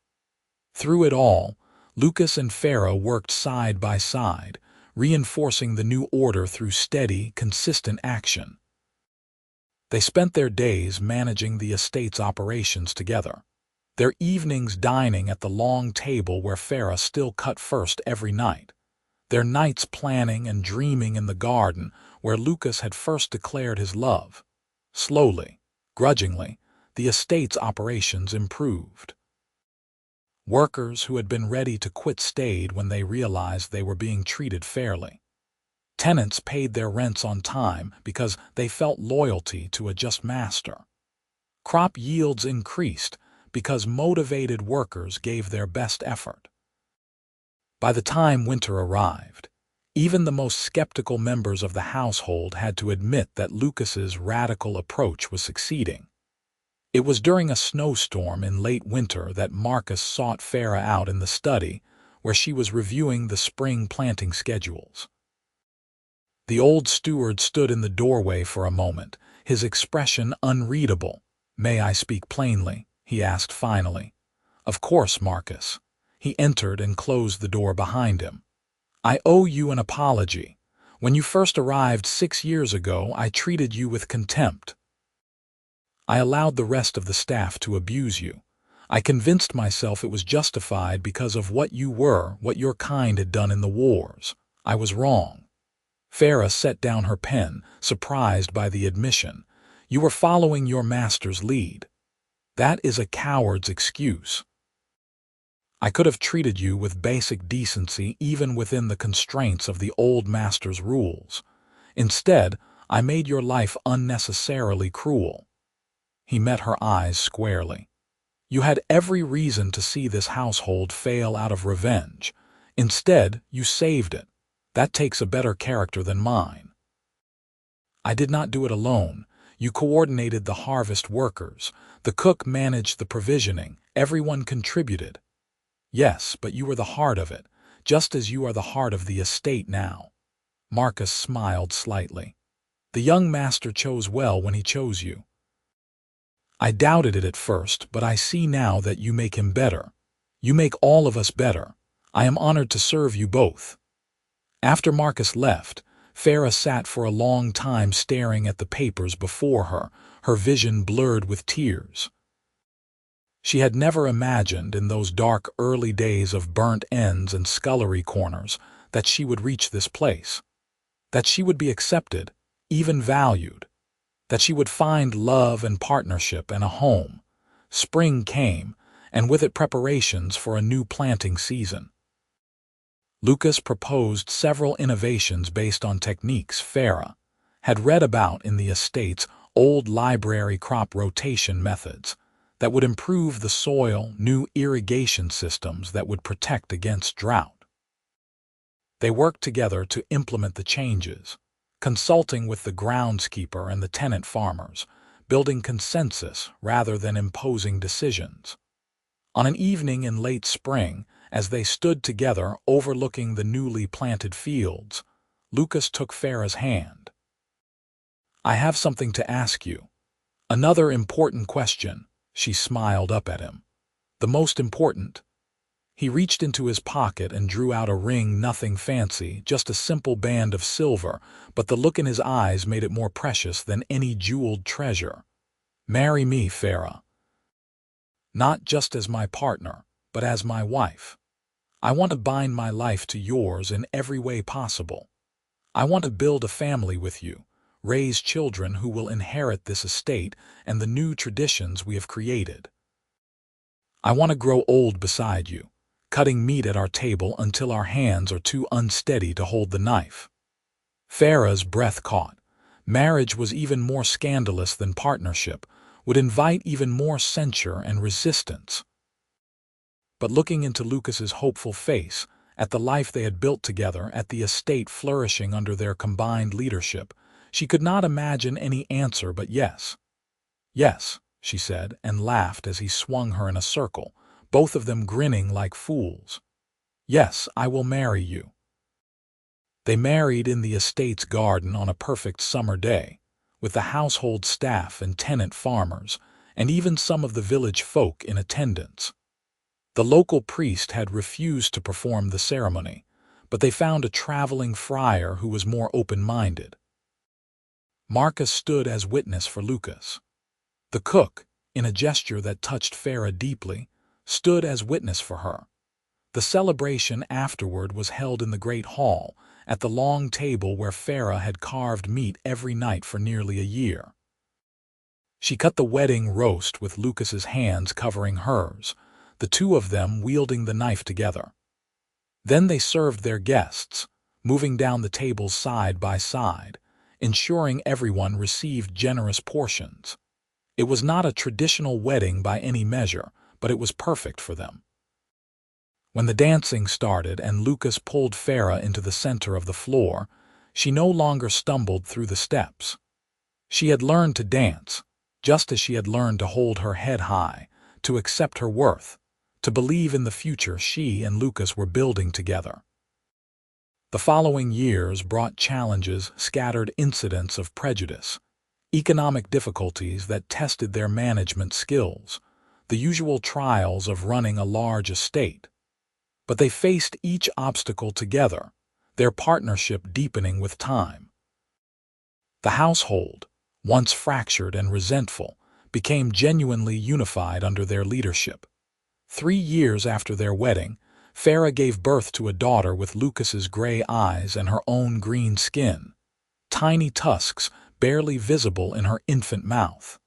Through it all, Lucas and Ferra worked side by side, reinforcing the new order through steady, consistent action. They spent their days managing the estate's operations together, their evenings dining at the long table where Ferra still cut first every night, their nights planning and dreaming in the garden where Lucas had first declared his love. Slowly, grudgingly, the estate's operations improved. Workers who had been ready to quit stayed when they realized they were being treated fairly. Tenants paid their rents on time because they felt loyalty to a just master. Crop yields increased because motivated workers gave their best effort. By the time winter arrived, even the most skeptical members of the household had to admit that Lucas's radical approach was succeeding. It was during a snowstorm in late winter that Marcus sought Ferra out in the study, where she was reviewing the spring planting schedules. The old steward stood in the doorway for a moment, his expression unreadable. "May I speak plainly?" he asked finally. "Of course, Marcus." He entered and closed the door behind him. "I owe you an apology. When you first arrived 6 years ago, I treated you with contempt. I allowed the rest of the staff to abuse you. I convinced myself it was justified because of what you were, what your kind had done in the wars. I was wrong." Ferra set down her pen, surprised by the admission. "You were following your master's lead. That is a coward's excuse. I could have treated you with basic decency even within the constraints of the old master's rules. Instead, I made your life unnecessarily cruel." He met her eyes squarely. You had every reason to see this household fail out of revenge. Instead, you saved it. That takes a better character than mine. I did not do it alone. You coordinated the harvest workers. The cook managed the provisioning. Everyone contributed. Yes, but you were the heart of it, just as you are the heart of the estate now. Marcus smiled slightly. The young master chose well when he chose you. I doubted it at first, but I see now that you make him better. You make all of us better. I am honored to serve you both. After Marcus left, Ferra sat for a long time staring at the papers before her, her vision blurred with tears. She had never imagined in those dark early days of burnt ends and scullery corners that she would reach this place, that she would be accepted, even valued, that she would find love and partnership and a home. Spring came, and with it preparations for a new planting season. Lucas proposed several innovations based on techniques Ferra had read about in the estate's old library crop rotation methods that would improve the soil, new irrigation systems that would protect against drought. They worked together to implement the changes, consulting with the groundskeeper and the tenant farmers, building consensus rather than imposing decisions. On an evening in late spring, as they stood together overlooking the newly planted fields, Lucas took Ferra's hand. I have something to ask you. Another important question. She smiled up at him. The most important. He reached into his pocket and drew out a ring, nothing fancy, just a simple band of silver, but the look in his eyes made it more precious than any jeweled treasure. Marry me, Ferra. Not just as my partner, but as my wife. I want to bind my life to yours in every way possible. I want to build a family with you, raise children who will inherit this estate and the new traditions we have created. I want to grow old beside you, cutting meat at our table until our hands are too unsteady to hold the knife. Ferra's breath caught. Marriage was even more scandalous than partnership, would invite even more censure and resistance. But looking into Lucas's hopeful face, at the life they had built together, at the estate flourishing under their combined leadership, she could not imagine any answer but yes. Yes, she said, and laughed as he swung her in a circle, both of them grinning like fools. Yes, I will marry you. They married in the estate's garden on a perfect summer day, with the household staff and tenant farmers, and even some of the village folk in attendance. The local priest had refused to perform the ceremony, but they found a traveling friar who was more open-minded. Marcus stood as witness for Lucas. The cook, in a gesture that touched Ferra deeply, stood as witness for her. The celebration afterward was held in the great hall, at the long table where Ferra had carved meat every night for nearly a year. She cut the wedding roast with Lucas's hands covering hers, the two of them wielding the knife together. Then they served their guests, moving down the tables side by side, ensuring everyone received generous portions. It was not a traditional wedding by any measure, but it was perfect for them. When the dancing started and Lucas pulled Ferra into the center of the floor, she no longer stumbled through the steps. She had learned to dance, just as she had learned to hold her head high, to accept her worth, to believe in the future she and Lucas were building together. The following years brought challenges, scattered incidents of prejudice, economic difficulties that tested their management skills, the usual trials of running a large estate. But they faced each obstacle together, their partnership deepening with time. The household, once fractured and resentful, became genuinely unified under their leadership. 3 years after their wedding, Ferra gave birth to a daughter with Lucas's gray eyes and her own green skin, tiny tusks barely visible in her infant mouth.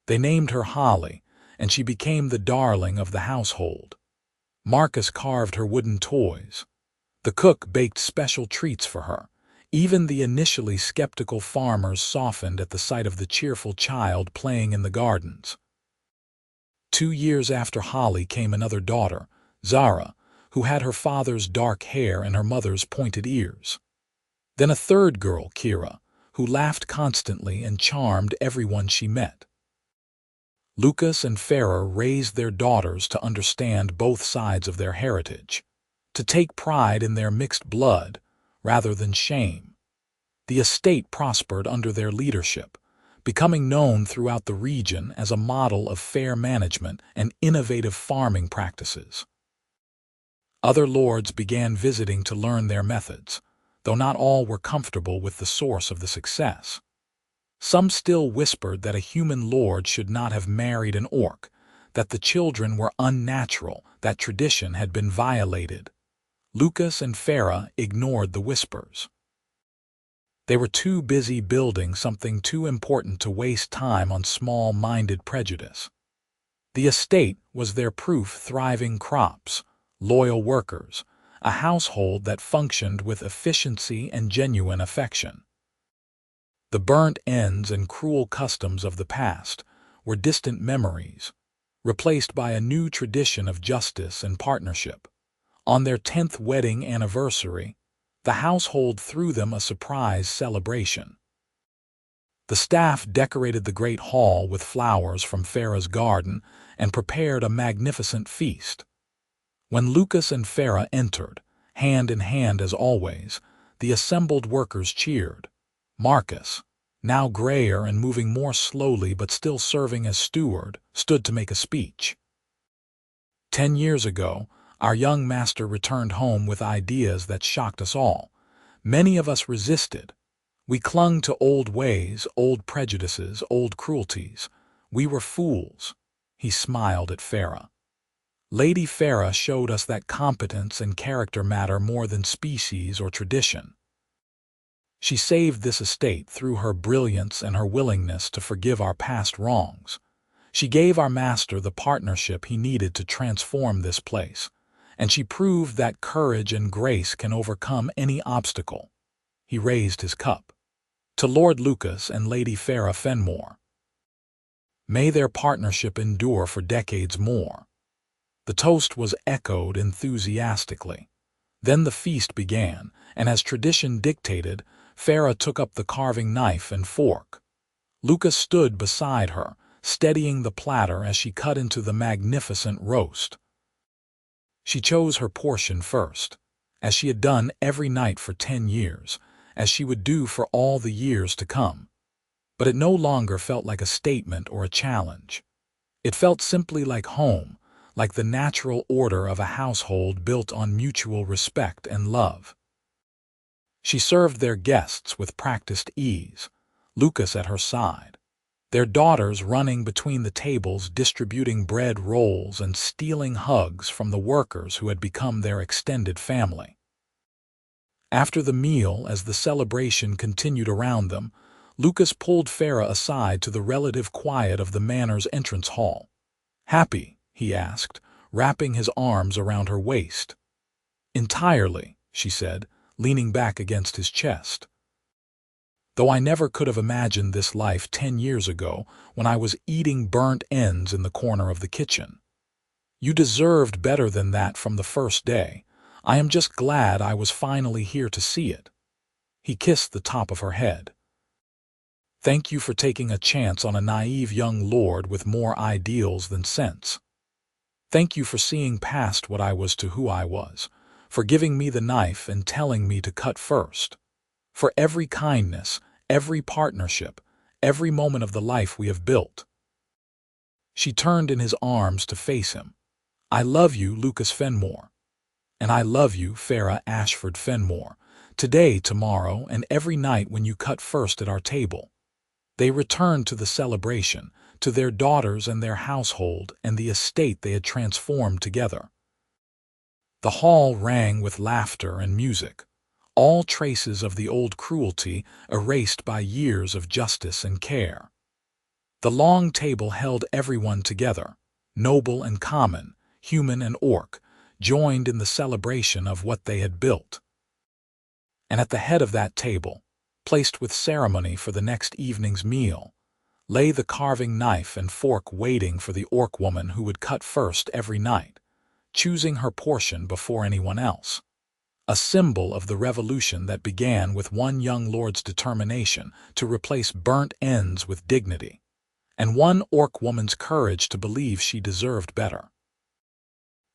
They named her Holly, and she became the darling of the household. Marcus carved her wooden toys. The cook baked special treats for her. Even the initially skeptical farmers softened at the sight of the cheerful child playing in the gardens. 2 years after Holly came another daughter, Zara, who had her father's dark hair and her mother's pointed ears. Then a third girl, Kira, who laughed constantly and charmed everyone she met. Lucas and Ferra raised their daughters to understand both sides of their heritage, to take pride in their mixed blood rather than shame. The estate prospered under their leadership, becoming known throughout the region as a model of fair management and innovative farming practices. Other lords began visiting to learn their methods, though not all were comfortable with the source of the success. Some still whispered that a human lord should not have married an orc, that the children were unnatural, that tradition had been violated. Lucas and Ferra ignored the whispers. They were too busy building something too important to waste time on small-minded prejudice. The estate was their proof: thriving crops, loyal workers, a household that functioned with efficiency and genuine affection. The burnt ends and cruel customs of the past were distant memories, replaced by a new tradition of justice and partnership. On their 10th wedding anniversary, the household threw them a surprise celebration. The staff decorated the great hall with flowers from Ferra's garden and prepared a magnificent feast. When Lucas and Ferra entered, hand in hand as always, the assembled workers cheered. Marcus, now grayer and moving more slowly but still serving as steward, stood to make a speech. 10 years ago, our young master returned home with ideas that shocked us all. Many of us resisted. We clung to old ways, old prejudices, old cruelties. We were fools. He smiled at Ferra. Lady Ferra showed us that competence and character matter more than species or tradition. She saved this estate through her brilliance and her willingness to forgive our past wrongs. She gave our master the partnership he needed to transform this place, and she proved that courage and grace can overcome any obstacle. He raised his cup. To Lord Lucas and Lady Ferra Fenmore. May their partnership endure for decades more. The toast was echoed enthusiastically. Then the feast began, and as tradition dictated, Ferra took up the carving knife and fork. Lucas stood beside her, steadying the platter as she cut into the magnificent roast. She chose her portion first, as she had done every night for 10 years, as she would do for all the years to come. But it no longer felt like a statement or a challenge. It felt simply like home, like the natural order of a household built on mutual respect and love. She served their guests with practiced ease, Lucas at her side, their daughters running between the tables distributing bread rolls and stealing hugs from the workers who had become their extended family. After the meal, as the celebration continued around them, Lucas pulled Ferra aside to the relative quiet of the manor's entrance hall. "Happy?" he asked, wrapping his arms around her waist. "Entirely," she said, leaning back against his chest. "Though I never could have imagined this life 10 years ago when I was eating burnt ends in the corner of the kitchen. You deserved better than that from the first day. I am just glad I was finally here to see it." He kissed the top of her head. "Thank you for taking a chance on a naive young lord with more ideals than sense. Thank you for seeing past what I was to who I was, for giving me the knife and telling me to cut first. For every kindness, every partnership, every moment of the life we have built." She turned in his arms to face him. "I love you, Lucas Fenmore. And I love you, Ferra Ashford Fenmore, today, tomorrow, and every night when you cut first at our table." They returned to the celebration, to their daughters and their household and the estate they had transformed together. The hall rang with laughter and music, all traces of the old cruelty erased by years of justice and care. The long table held everyone together, noble and common, human and orc, joined in the celebration of what they had built. And at the head of that table, placed with ceremony for the next evening's meal, lay the carving knife and fork waiting for the orc woman who would cut first every night, choosing her portion before anyone else. A symbol of the revolution that began with one young lord's determination to replace burnt ends with dignity, and one orc woman's courage to believe she deserved better.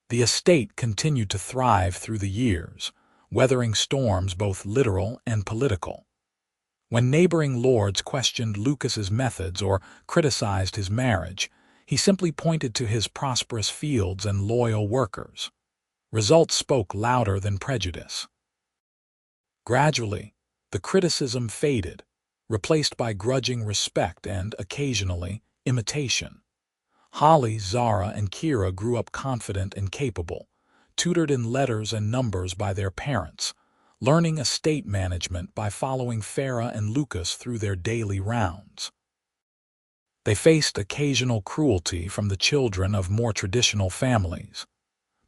The estate continued to thrive through the years, weathering storms both literal and political. When neighboring lords questioned Lucas's methods or criticized his marriage, he simply pointed to his prosperous fields and loyal workers. Results spoke louder than prejudice. Gradually, the criticism faded, replaced by grudging respect and, occasionally, imitation. Holly, Zara, and Kira grew up confident and capable, tutored in letters and numbers by their parents, learning estate management by following Ferra and Lucas through their daily rounds. They faced occasional cruelty from the children of more traditional families,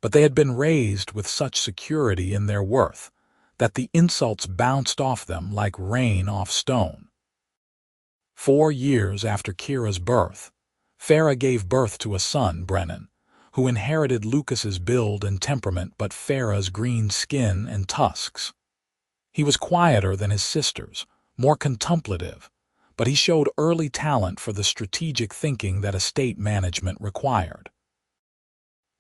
but they had been raised with such security in their worth that the insults bounced off them like rain off stone. 4 years after Kira's birth, Ferra gave birth to a son, Brennan, who inherited Lucas's build and temperament but Ferra's green skin and tusks. He was quieter than his sisters, more contemplative, but he showed early talent for the strategic thinking that estate management required.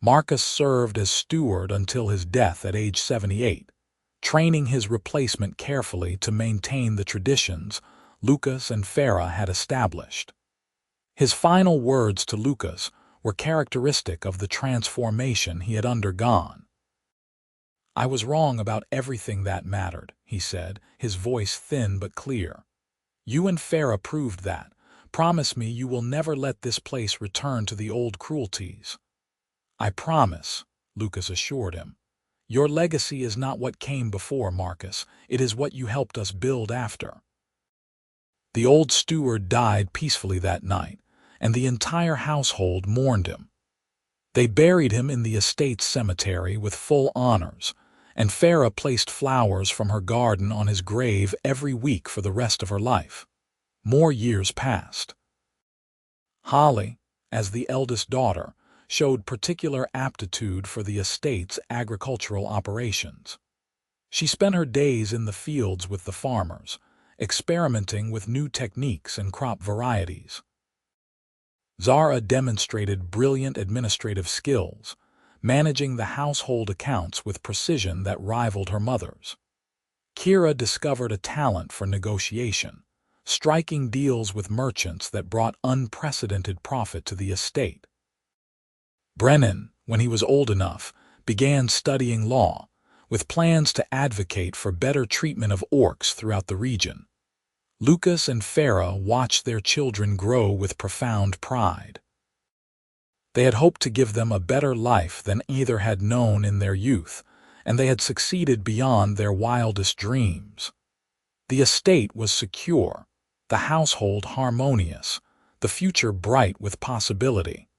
Marcus served as steward until his death at age 78, training his replacement carefully to maintain the traditions Lucas and Ferra had established. His final words to Lucas were characteristic of the transformation he had undergone. "I was wrong about everything that mattered," he said, his voice thin but clear. "You and Ferra proved that. Promise me you will never let this place return to the old cruelties." "I promise," Lucas assured him. "Your legacy is not what came before, Marcus. It is what you helped us build after." The old steward died peacefully that night, and the entire household mourned him. They buried him in the estate's cemetery with full honors, and Ferra placed flowers from her garden on his grave every week for the rest of her life. More years passed. Holly, as the eldest daughter, showed particular aptitude for the estate's agricultural operations. She spent her days in the fields with the farmers, experimenting with new techniques and crop varieties. Zara demonstrated brilliant administrative skills, managing the household accounts with precision that rivaled her mother's. Kira discovered a talent for negotiation, striking deals with merchants that brought unprecedented profit to the estate. Brennan, when he was old enough, began studying law, with plans to advocate for better treatment of orcs throughout the region. Lucas and Ferra watched their children grow with profound pride. They had hoped to give them a better life than either had known in their youth, and they had succeeded beyond their wildest dreams. The estate was secure, the household harmonious, the future bright with possibility.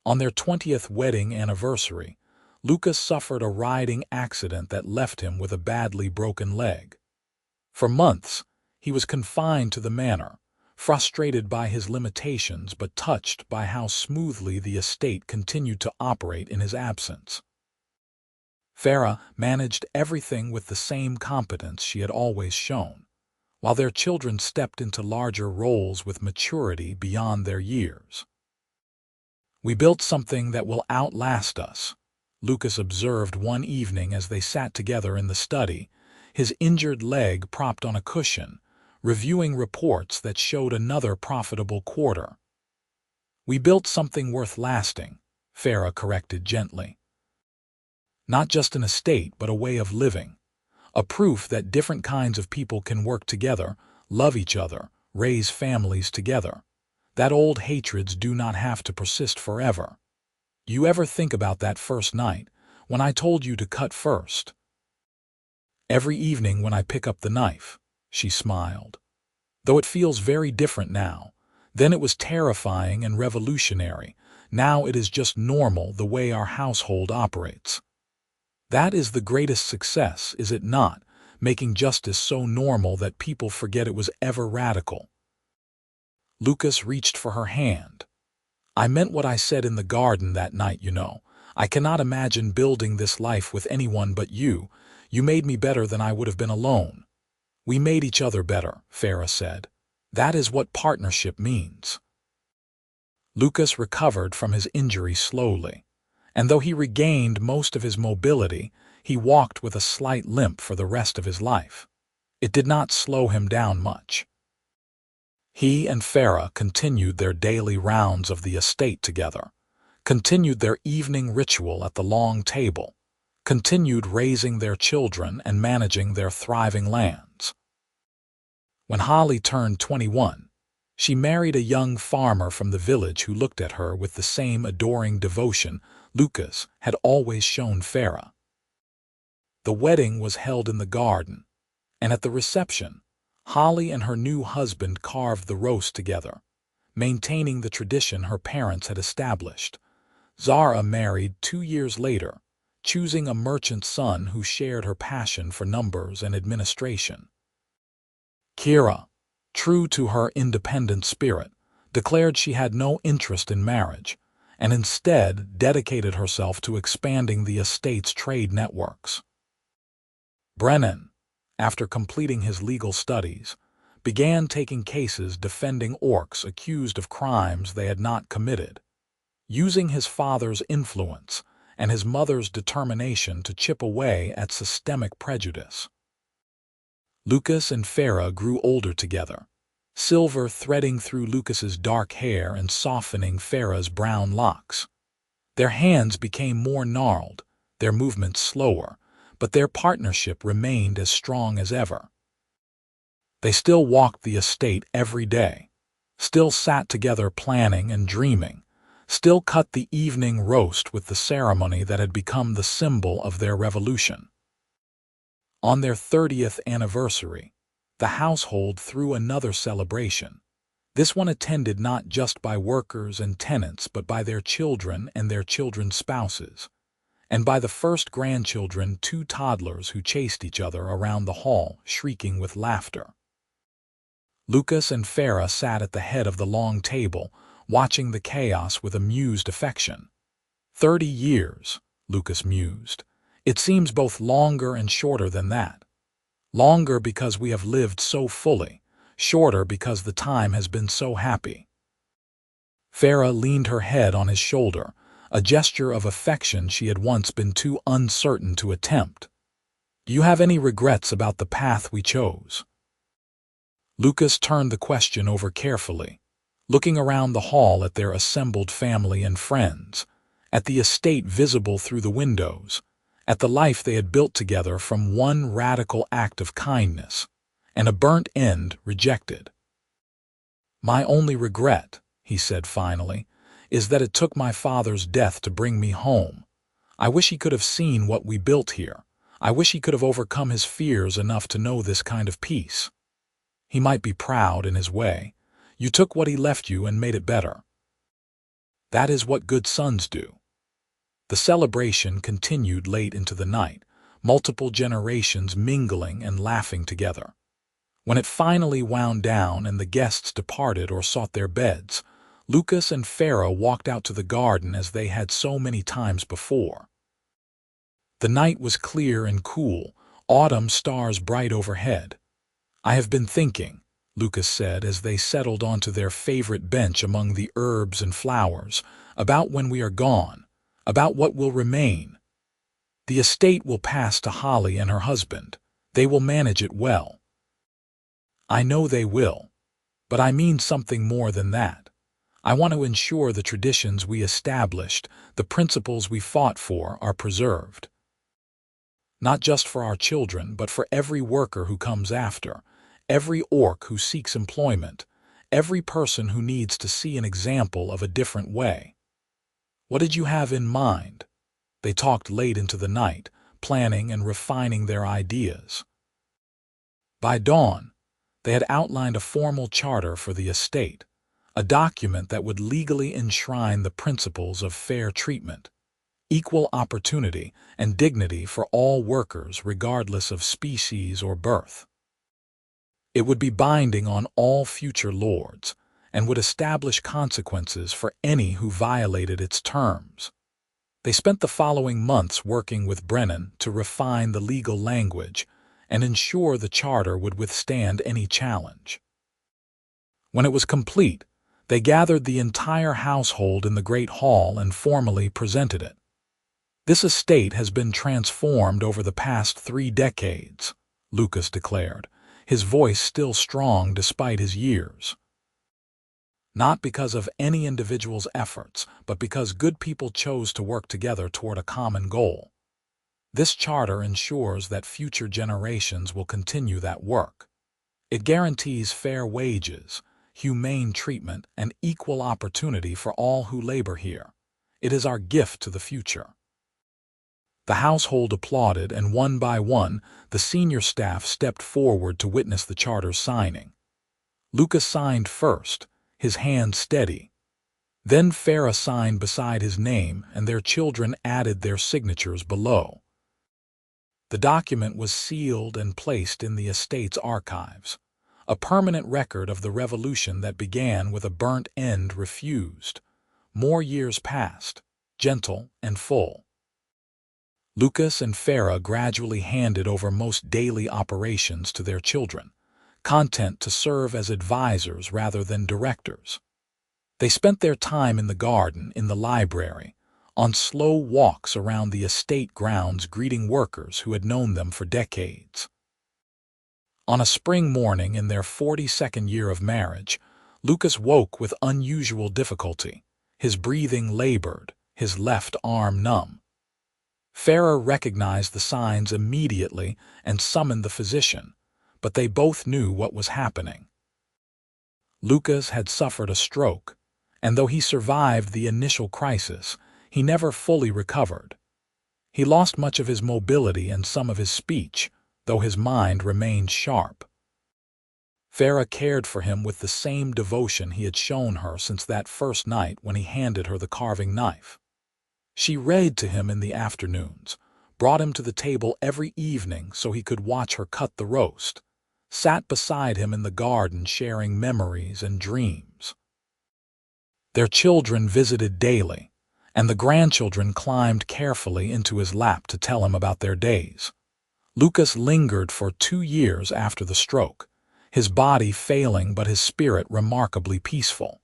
On their 20th wedding anniversary, Lucas suffered a riding accident that left him with a badly broken leg. For months, he was confined to the manor, frustrated by his limitations but touched by how smoothly the estate continued to operate in his absence. Ferra managed everything with the same competence she had always shown, while their children stepped into larger roles with maturity beyond their years. "We built something that will outlast us," Lucas observed one evening as they sat together in the study, his injured leg propped on a cushion, reviewing reports that showed another profitable quarter. "We built something worth lasting," Ferra corrected gently. "Not just an estate, but a way of living. A proof that different kinds of people can work together, love each other, raise families together. That old hatreds do not have to persist forever. You ever think about that first night, when I told you to cut first?" "Every evening when I pick up the knife," she smiled. "Though it feels very different now. Then it was terrifying and revolutionary. Now it is just normal the way our household operates. That is the greatest success, is it not? Making justice so normal that people forget it was ever radical." Lucas reached for her hand. "I meant what I said in the garden that night, you know. I cannot imagine building this life with anyone but you. You made me better than I would have been alone." "We made each other better," Ferra said. "That is what partnership means." Lucas recovered from his injury slowly, and though he regained most of his mobility, he walked with a slight limp for the rest of his life. It did not slow him down much. He and Ferra continued their daily rounds of the estate together, continued their evening ritual at the long table, continued raising their children and managing their thriving lands. When Holly turned 21, she married a young farmer from the village who looked at her with the same adoring devotion Lucas had always shown Ferra. The wedding was held in the garden, and at the reception, Holly and her new husband carved the roast together, maintaining the tradition her parents had established. Zara married 2 years later, choosing a merchant son who shared her passion for numbers and administration. Kira, true to her independent spirit, declared she had no interest in marriage, and instead dedicated herself to expanding the estate's trade networks. Brennan, after completing his legal studies, began taking cases defending orcs accused of crimes they had not committed, using his father's influence and his mother's determination to chip away at systemic prejudice. Lucas and Ferra grew older together, silver threading through Lucas's dark hair and softening Ferra's brown locks. Their hands became more gnarled, their movements slower, but their partnership remained as strong as ever. They still walked the estate every day, still sat together planning and dreaming, still cut the evening roast with the ceremony that had become the symbol of their revolution. On their 30th anniversary, the household threw another celebration, this one attended not just by workers and tenants but by their children and their children's spouses, and by the first grandchildren, 2 toddlers who chased each other around the hall, shrieking with laughter. Lucas and Ferra sat at the head of the long table, watching the chaos with amused affection. 30 years, Lucas mused. It seems both longer and shorter than that. Longer because we have lived so fully, shorter because the time has been so happy. Ferra leaned her head on his shoulder, a gesture of affection she had once been too uncertain to attempt. "Do you have any regrets about the path we chose?" Lucas turned the question over carefully, looking around the hall at their assembled family and friends, at the estate visible through the windows, at the life they had built together from one radical act of kindness, and a burnt end rejected. "My only regret," he said finally, "is that it took my father's death to bring me home. I wish he could have seen what we built here. I wish he could have overcome his fears enough to know this kind of peace. He might be proud in his way. You took what he left you and made it better. That is what good sons do." The celebration continued late into the night, multiple generations mingling and laughing together. When it finally wound down and the guests departed or sought their beds, Lucas and Ferra walked out to the garden as they had so many times before. The night was clear and cool, autumn stars bright overhead. "I have been thinking," Lucas said as they settled onto their favorite bench among the herbs and flowers, "about when we are gone, about what will remain. The estate will pass to Holly and her husband. They will manage it well." "I know they will, but I mean something more than that. I want to ensure the traditions we established, the principles we fought for, are preserved. Not just for our children, but for every worker who comes after, every orc who seeks employment, every person who needs to see an example of a different way." "What did you have in mind?" They talked late into the night, planning and refining their ideas. By dawn, they had outlined a formal charter for the estate, a document that would legally enshrine the principles of fair treatment, equal opportunity, and dignity for all workers regardless of species or birth. It would be binding on all future lords, and would establish consequences for any who violated its terms. They spent the following months working with Brennan to refine the legal language and ensure the charter would withstand any challenge. When it was complete, they gathered the entire household in the Great Hall and formally presented it. "This estate has been transformed over the past 3 decades," Lucas declared, his voice still strong despite his years. "Not because of any individual's efforts, but because good people chose to work together toward a common goal. This charter ensures that future generations will continue that work. It guarantees fair wages, humane treatment, and equal opportunity for all who labor here. It is our gift to the future." The household applauded, and one by one, the senior staff stepped forward to witness the charter's signing. Lucas signed first, his hand steady. Then Ferra signed beside his name, and their children added their signatures below. The document was sealed and placed in the estate's archives, a permanent record of the revolution that began with a burnt end refused. More years passed, gentle and full. Lucas and Ferra gradually handed over most daily operations to their children, content to serve as advisors rather than directors. They spent their time in the garden, in the library, on slow walks around the estate grounds greeting workers who had known them for decades. On a spring morning in their 42nd year of marriage, Lucas woke with unusual difficulty. His breathing labored, his left arm numb. Ferra recognized the signs immediately and summoned the physician, but they both knew what was happening. Lucas had suffered a stroke, and though he survived the initial crisis, he never fully recovered. He lost much of his mobility and some of his speech, though his mind remained sharp. Ferra cared for him with the same devotion he had shown her since that first night when he handed her the carving knife. She read to him in the afternoons, brought him to the table every evening so he could watch her cut the roast, sat beside him in the garden sharing memories and dreams. Their children visited daily, and the grandchildren climbed carefully into his lap to tell him about their days. Lucas lingered for 2 years after the stroke, his body failing but his spirit remarkably peaceful.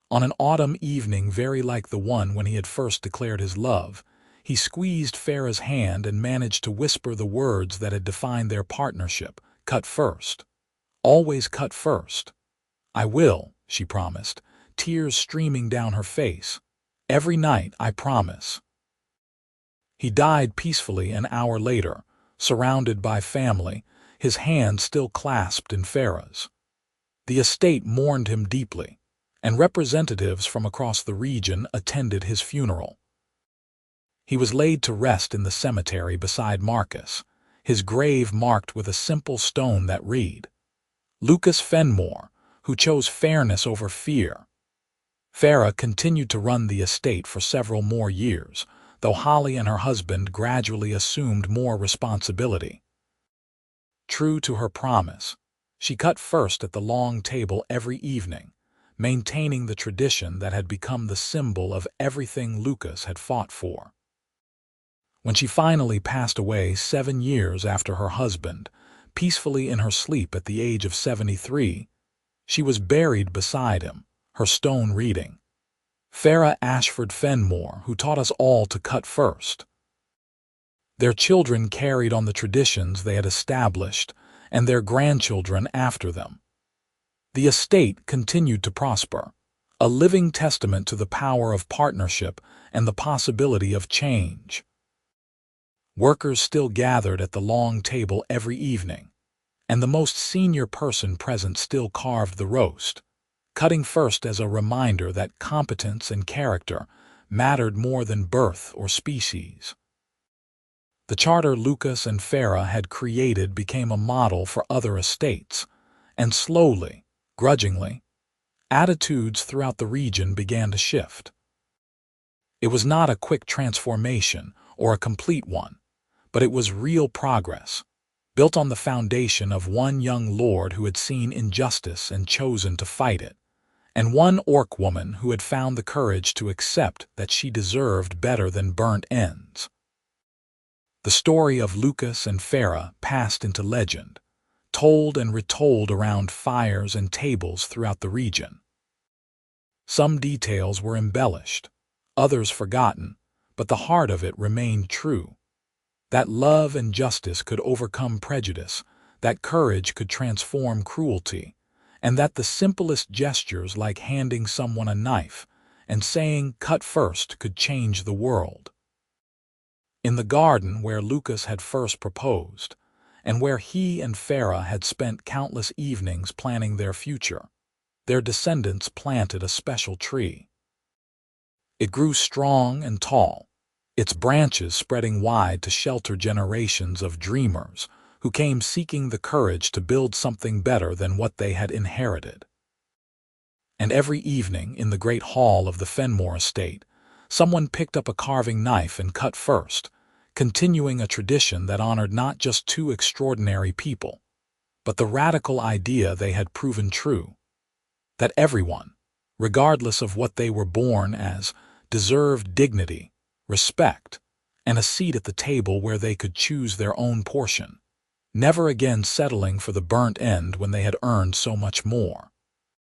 On an autumn evening very like the one when he had first declared his love, he squeezed Ferra's hand and managed to whisper the words that had defined their partnership: "Cut first. Always cut first." "I will," she promised, tears streaming down her face. "Every night, I promise." He died peacefully an hour later, surrounded by family, his hand still clasped in Ferra's. The estate mourned him deeply, and representatives from across the region attended his funeral. He was laid to rest in the cemetery beside Marcus, his grave marked with a simple stone that read, "Lucas Fenmore, who chose fairness over fear." Ferra continued to run the estate for several more years, though Holly and her husband gradually assumed more responsibility. True to her promise, she cut first at the long table every evening, maintaining the tradition that had become the symbol of everything Lucas had fought for. When she finally passed away 7 years after her husband, peacefully in her sleep at the age of 73, she was buried beside him, her stone reading, "Ferra Ashford Fenmore, who taught us all to cut first." Their children carried on the traditions they had established, and their grandchildren after them. The estate continued to prosper, a living testament to the power of partnership and the possibility of change. Workers still gathered at the long table every evening, and the most senior person present still carved the roast, cutting first as a reminder that competence and character mattered more than birth or species. The charter Lucas and Ferra had created became a model for other estates, and slowly, grudgingly, attitudes throughout the region began to shift. It was not a quick transformation or a complete one, but it was real progress, built on the foundation of one young lord who had seen injustice and chosen to fight it. and one orc woman who had found the courage to accept that she deserved better than burnt ends. The story of Lucas and Ferra passed into legend, told and retold around fires and tables throughout the region. Some details were embellished, others forgotten, but the heart of it remained true. That love and justice could overcome prejudice, that courage could transform cruelty, and that the simplest gestures like handing someone a knife and saying "cut first" could change the world. In the garden where Lucas had first proposed, and where he and Ferra had spent countless evenings planning their future, their descendants planted a special tree. It grew strong and tall, its branches spreading wide to shelter generations of dreamers who came seeking the courage to build something better than what they had inherited. And every evening in the great hall of the Fenmore estate, someone picked up a carving knife and cut first, continuing a tradition that honored not just two extraordinary people, but the radical idea they had proven true: that everyone, regardless of what they were born as, deserved dignity, respect, and a seat at the table where they could choose their own portion, never again settling for the burnt end when they had earned so much more.